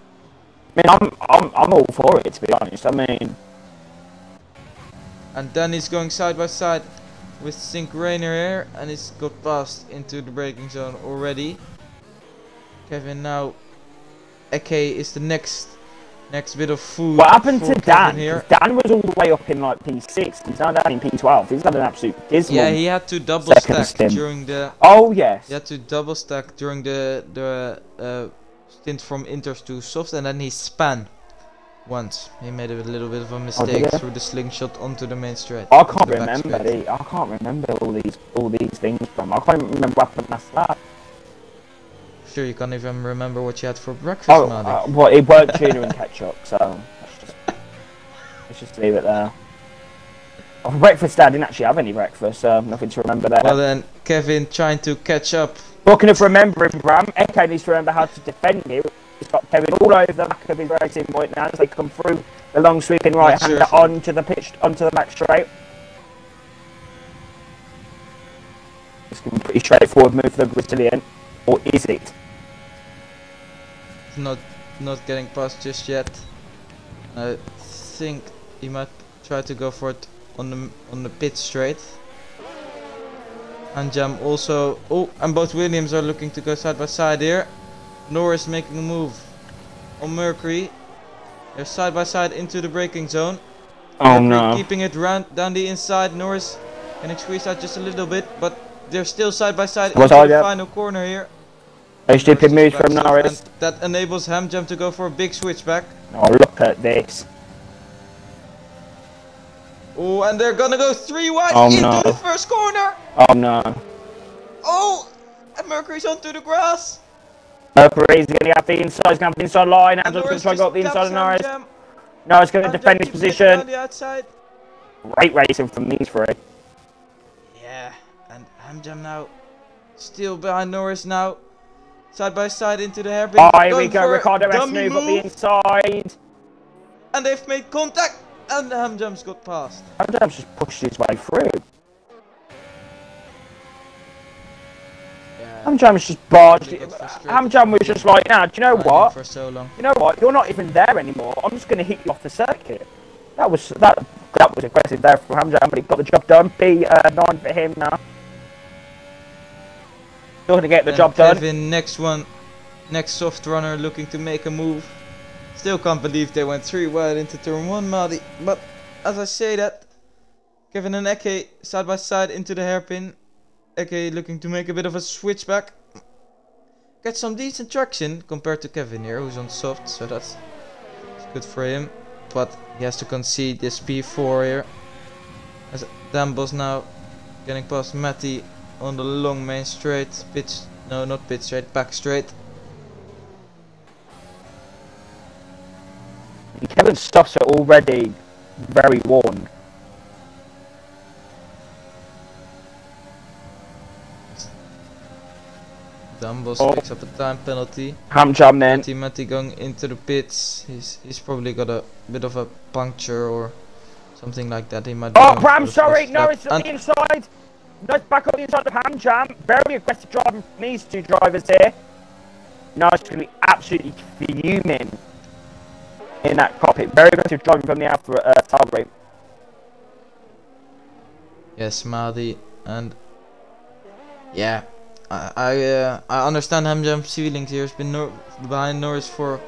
I mean, I'm all for it, to be honest. I mean... And then he's going side by side with Sync-Rainer here, and he's got past into the braking zone already. Kevin now, Eke is the next bit of food. What happened to Dan? Here. Dan was all the way up in like P6. He's now down in P12. He's had an absolute dismal. Yeah, he had to double stack during the. Oh yes. He had to double stack during the stint from inters to soft, and then he span once. He made a little bit of a mistake through the slingshot onto the main straight. I can't remember. I can't remember all these things from. I can't even remember what happened last lap. Sure, you can't even remember what you had for breakfast, well, it weren't tuna and ketchup, so let's just leave it there. Oh, for breakfast, I didn't actually have any breakfast, so nothing to remember there. Well then, Kevin trying to catch up. Talking of remembering, Bram, Eke needs to remember how to defend here He's got Kevin all over the back of his racing point now as they come through the long sweeping right-hander onto the back straight. It's going to be a pretty straightforward move for the Brazilian, or is it? Not getting past just yet. I think he might try to go for it on the pit straight. And Jam also. Oh, and both Williams are looking to go side by side here. Norris making a move on Mercury. They're side by side into the braking zone. Oh Mercury no! keeping it down the inside. Norris getting squeezed out just a little bit, but they're still side by side into the final corner here. A stupid move from Norris. That enables Hamjam to go for a big switchback. Oh, look at this. Oh, and they're gonna go 3 wide into the first corner. Oh no. Oh, and Mercury's onto the grass. Mercury's going to have the inside, he's going to have the inside line. Hamjam's going to try to go up the inside of Norris. Norris going to defend his position. Great racing from these three. Yeah, and Hamjam now still behind Norris now. Side by side into the hairpin. Oh, here we go. Ricardo has moved up the inside. And they've made contact. And Hamjam's got past. Hamjam's just pushed his way through. Yeah. Hamjam's just barged it. Hamjam was just like, nah, do you know what? For so long. You know what? You're not even there anymore. I'm just going to hit you off the circuit. That was aggressive there from Hamjam, but he got the job done. P9 for him now. Still going to get the job done. Kevin, next soft runner looking to make a move. Still can't believe they went 3 wide into turn 1, Madi. But as I say that, Kevin and Eke side by side into the hairpin. Eke looking to make a bit of a switchback. Get some decent traction compared to Kevin here, who's on soft, so that's good for him. But he has to concede this P4 here. As Dambos now getting past Matty on the long main straight. Not pit straight, back straight. Kevin's stuffs are already very worn. Dambos picks up a time penalty. Hamjam then. Matty going into the pits. He's probably got a bit of a puncture or something like that. He might. Oh, Bram, sorry, Norris on the inside. Nice back up the inside of Hamjam. Very aggressive driving from these two drivers here. Norris going to be absolutely fuming in that cockpit. Very aggressive driving from the Alpha Tauri. Yes, Madi, and yeah, I understand Hamjam's feelings here. He's been behind Norris for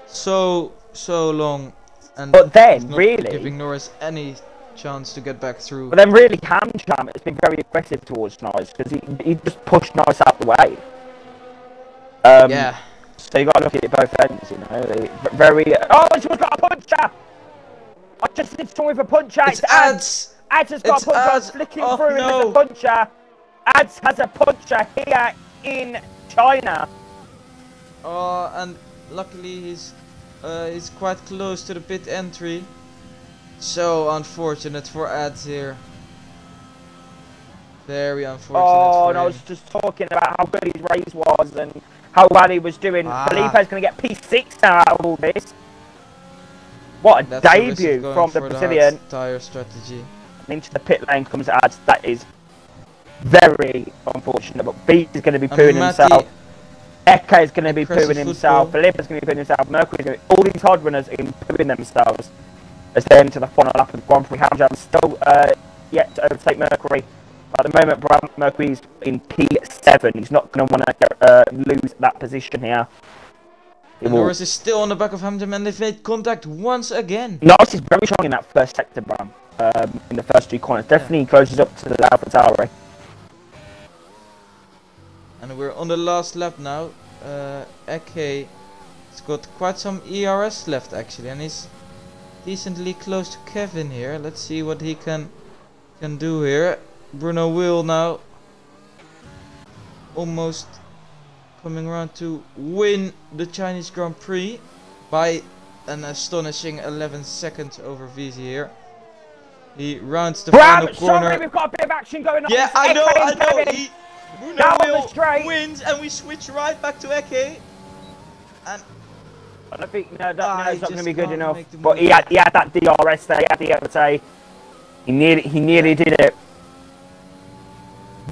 so long, and but then really giving Norris any chance to get back through. But then really Hamjam has been very aggressive towards Norris because he just pushed Norris out the way. Yeah. So you got to look at it both ends, you know. Very. Oh, he's got a puncher! I just did something with a puncher. It's Ads. Ads has got a puncher flicking through him as a puncher. Ads has a puncher here in China. Oh, and luckily he's quite close to the pit entry. So unfortunate for Ads here. Very unfortunate. Oh, and I was just talking about how good his race was and how bad he was doing. Felipe's going to get P6 now out of all this. What a debut from the Brazilian. Tire strategy. Into the pit lane comes Ads. That is very unfortunate. But Beat is going to be pooing himself. Eke is going to be pooing himself. Felipe is going to be pooing himself. Mercury is going to be. All these hard runners are going to be pooing themselves as they enter the final lap of the Grand Prix. Hamjam still yet to overtake Mercury. At the moment, Mercury's in P7. He's not going to want to lose that position here. Norris is still on the back of Hamjam and they've made contact once again. Norris is very strong in that first sector, Bram. In the first 2 corners. Definitely closes up to the Alpha Tauri. And we're on the last lap now. Eke has got quite some ERS left actually. And he's decently close to Kevin here. Let's see what he can do here. Bruno Will now almost coming around to win the Chinese Grand Prix by an astonishing 11 seconds over VZ here. He rounds the final corner. Sorry, we've got a bit of action going on. Yeah, I know. Bruno Will wins and we switch right back to Eke. And I don't think no, Ah, no, he it's not going to just be good can't enough. make the But move. he had that DRS there. He had the overtake. He nearly did it.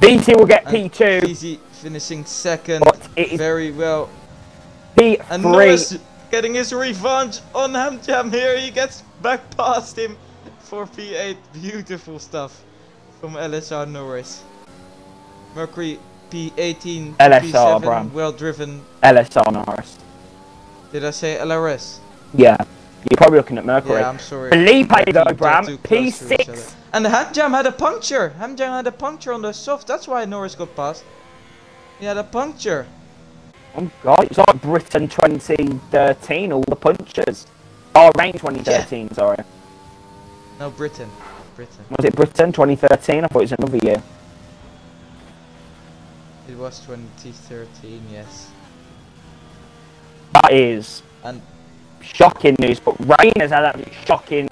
BT will get And P2, Easy finishing second. but it is Very well. And P3. Norris getting his revenge on Hamjam here. He gets back past him for P8. Beautiful stuff from LSR Norris. Mercury P18 to LSR, P7. Bram. Well driven. LSR Norris. Did I say LRS? Yeah, you're probably looking at Mercury. Yeah, I'm sorry. Felipe Mercury though, got Bram, too close to each other. P6. And Hamjam had a puncture. Hamjam had a puncture on the soft. That's why Norris got past. He had a puncture. Oh God, it's like Britain 2013, all the punches. Oh, Rain 2013, sorry. No, Britain. Britain. Was it Britain 2013? I thought it was another year. It was 2013, yes. That is And shocking news, but Rain has had a shocking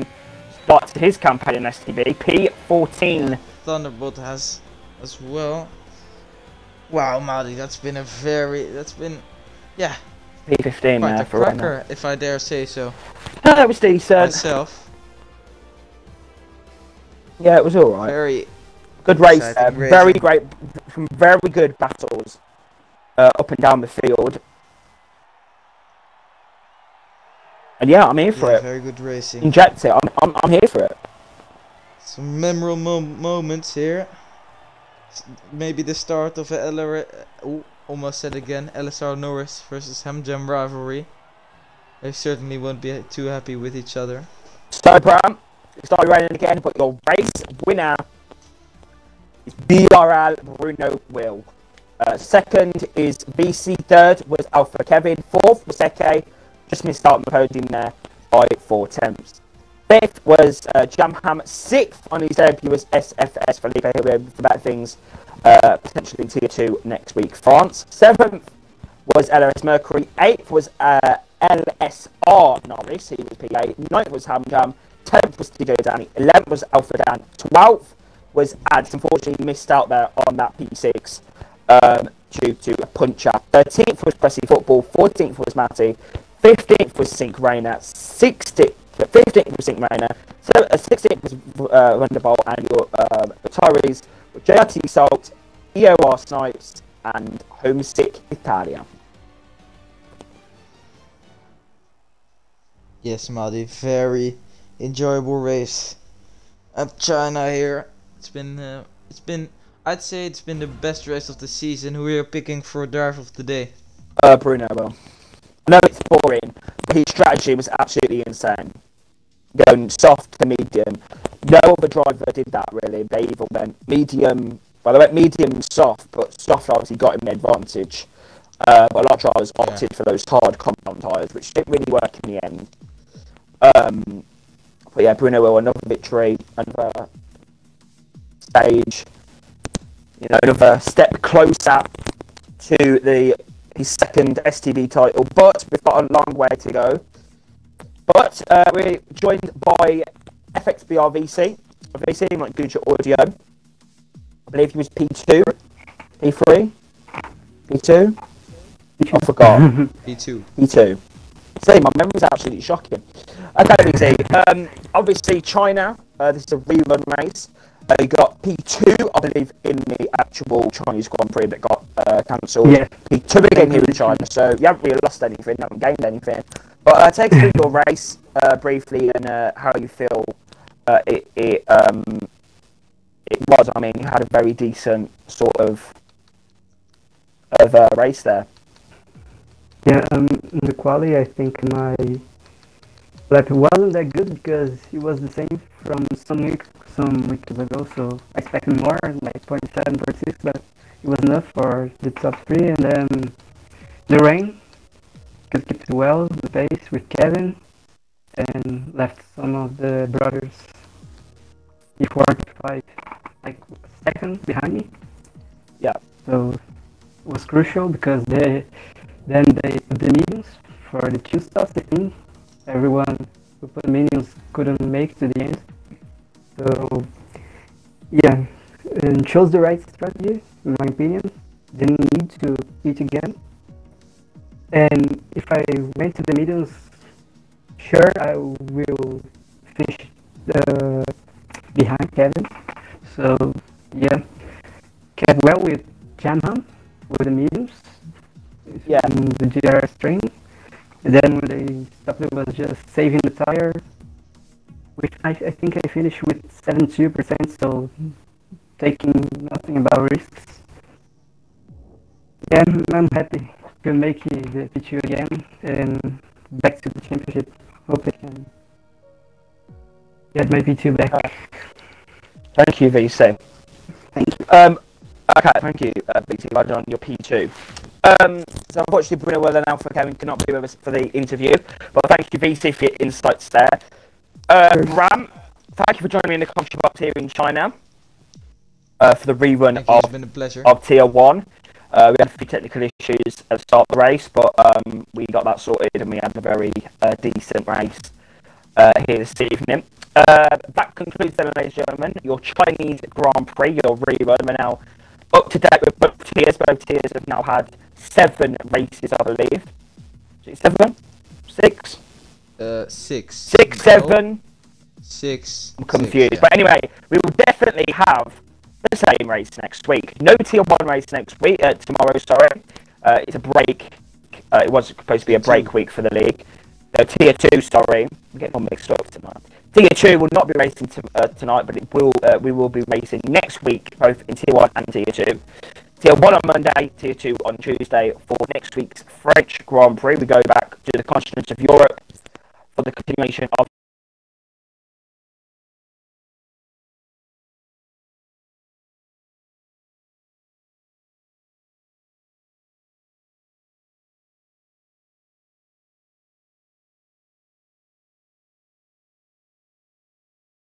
start to his campaign in STB. P14. Thunderbolt has as well. Wow, Maudie, that's been, yeah, P15 quite there a for right now. cracker, if I dare say so No, it was decent. myself. Yeah, it was alright. Very Good race exciting there. Very racing. great, some very good battles up and down the field. And yeah, I'm here for it. very good racing. Inject it. I'm here for it. Some memorable moments here. Maybe the start of a almost said again, LSR Norris versus Hamjam rivalry. They certainly won't be too happy with each other. So, Bram, it started raining again, but your race winner is BRL Bruno Will. Second is BC. Third was Alpha Kevin. Fourth was Eke. Just missed out on the podium there by 4 tenths. Fifth was Jamham. Sixth on his debut was SFS Felipe, who'll be able to better things potentially in Tier 2 next week. France. Seventh was LRS Mercury. Eighth was LSR Norris, he was P8. Ninth was Hamjam. 10th was TJ Danny. 11th was Alpha Dan. 12th was Ads. Unfortunately, missed out there on that P6 due to a puncher. 13th was Pressy Football. 14th was Matty. 15th was Sync Rainer. 15th was Sync Rainer. 16th was Wonderbolt, and your retirees were JRT Salt, EOR Snipes, and Homesick Italia. Yes, Maudie, very enjoyable race at China here. It's been, I'd say it's been the best race of the season. Who we are picking for driver of the day? Bruno will. I know it's boring, but his strategy was absolutely insane. Going soft to medium. No other driver did that really. They either went medium, well they went medium and soft, but soft obviously got him the advantage. But a lot of drivers opted for those hard compound tyres, which didn't really work in the end. But yeah, Bruno will, another victory, another stage, you know, another step closer to his second STB title, but we've got a long way to go. But we're joined by FXBR VC, like Guja Audio. I believe he was P2, P3, P2. I forgot. P2. P2. See, my memory's absolutely shocking. Okay, VC. Obviously, China. This is a rerun race. You got P2, I believe, in the actual Chinese Grand Prix that got cancelled. Yeah. P2 again here in China, so you haven't really lost anything, haven't gained anything. But take us through your race briefly and how you feel it was. I mean, you had a very decent sort of race there. Yeah, in the quali, I think my lap wasn't that good because it was the same from some weeks ago, so I expected more, like 0.7, 0.6, but it was enough for the top 3, and then the rain, could keep well the pace with Kevin, and left some of the brothers before to fight, like second behind me. Yeah. So it was crucial because they put the mediums for the 2 stops. I think everyone who put the mediums couldn't make it to the end. So yeah, and chose the right strategy in my opinion. Didn't need to eat again. And if I went to the mediums, sure, I will finish behind Kevin. So yeah, kept well with Jamham with the mediums. Yeah. The GR string. And then when they stopped, it was just saving the tire, which I think I finished with 72%. So taking nothing about risks. Yeah, I'm happy to make the P2 again and back to the championship. Hope I can get my P2 back. Thank you, VC. Thank you. Okay, thank you, VC. Well done on your P2. So unfortunately, Bruno Weller and Alpha Kevin cannot be with us for the interview, but thank you, VC, for your insights there. Ram, thank you for joining me in the country box here in China for the rerun It's been a pleasure. of Tier 1. We had a few technical issues at the start of the race, but we got that sorted and we had a very decent race here this evening. That concludes then, ladies and gentlemen, your Chinese Grand Prix, your rerun. We're now up to date with both tiers. Both tiers have now had 7 races, I believe. Is it 7? 6? 6. 6, 7? 6. I'm confused. 6, yeah. But anyway, we will definitely have the same race next week. No Tier 1 race next week, tomorrow, sorry. It's a break. It was supposed to be a break week for the league. Tier 2, sorry. I'm getting all mixed up tonight. Tier 2 will not be racing tonight, but it will. We will be racing next week, both in Tier 1 and Tier 2. Tier 1 on Monday, Tier 2 on Tuesday for next week's French Grand Prix. We go back to the continent of Europe for the continuation of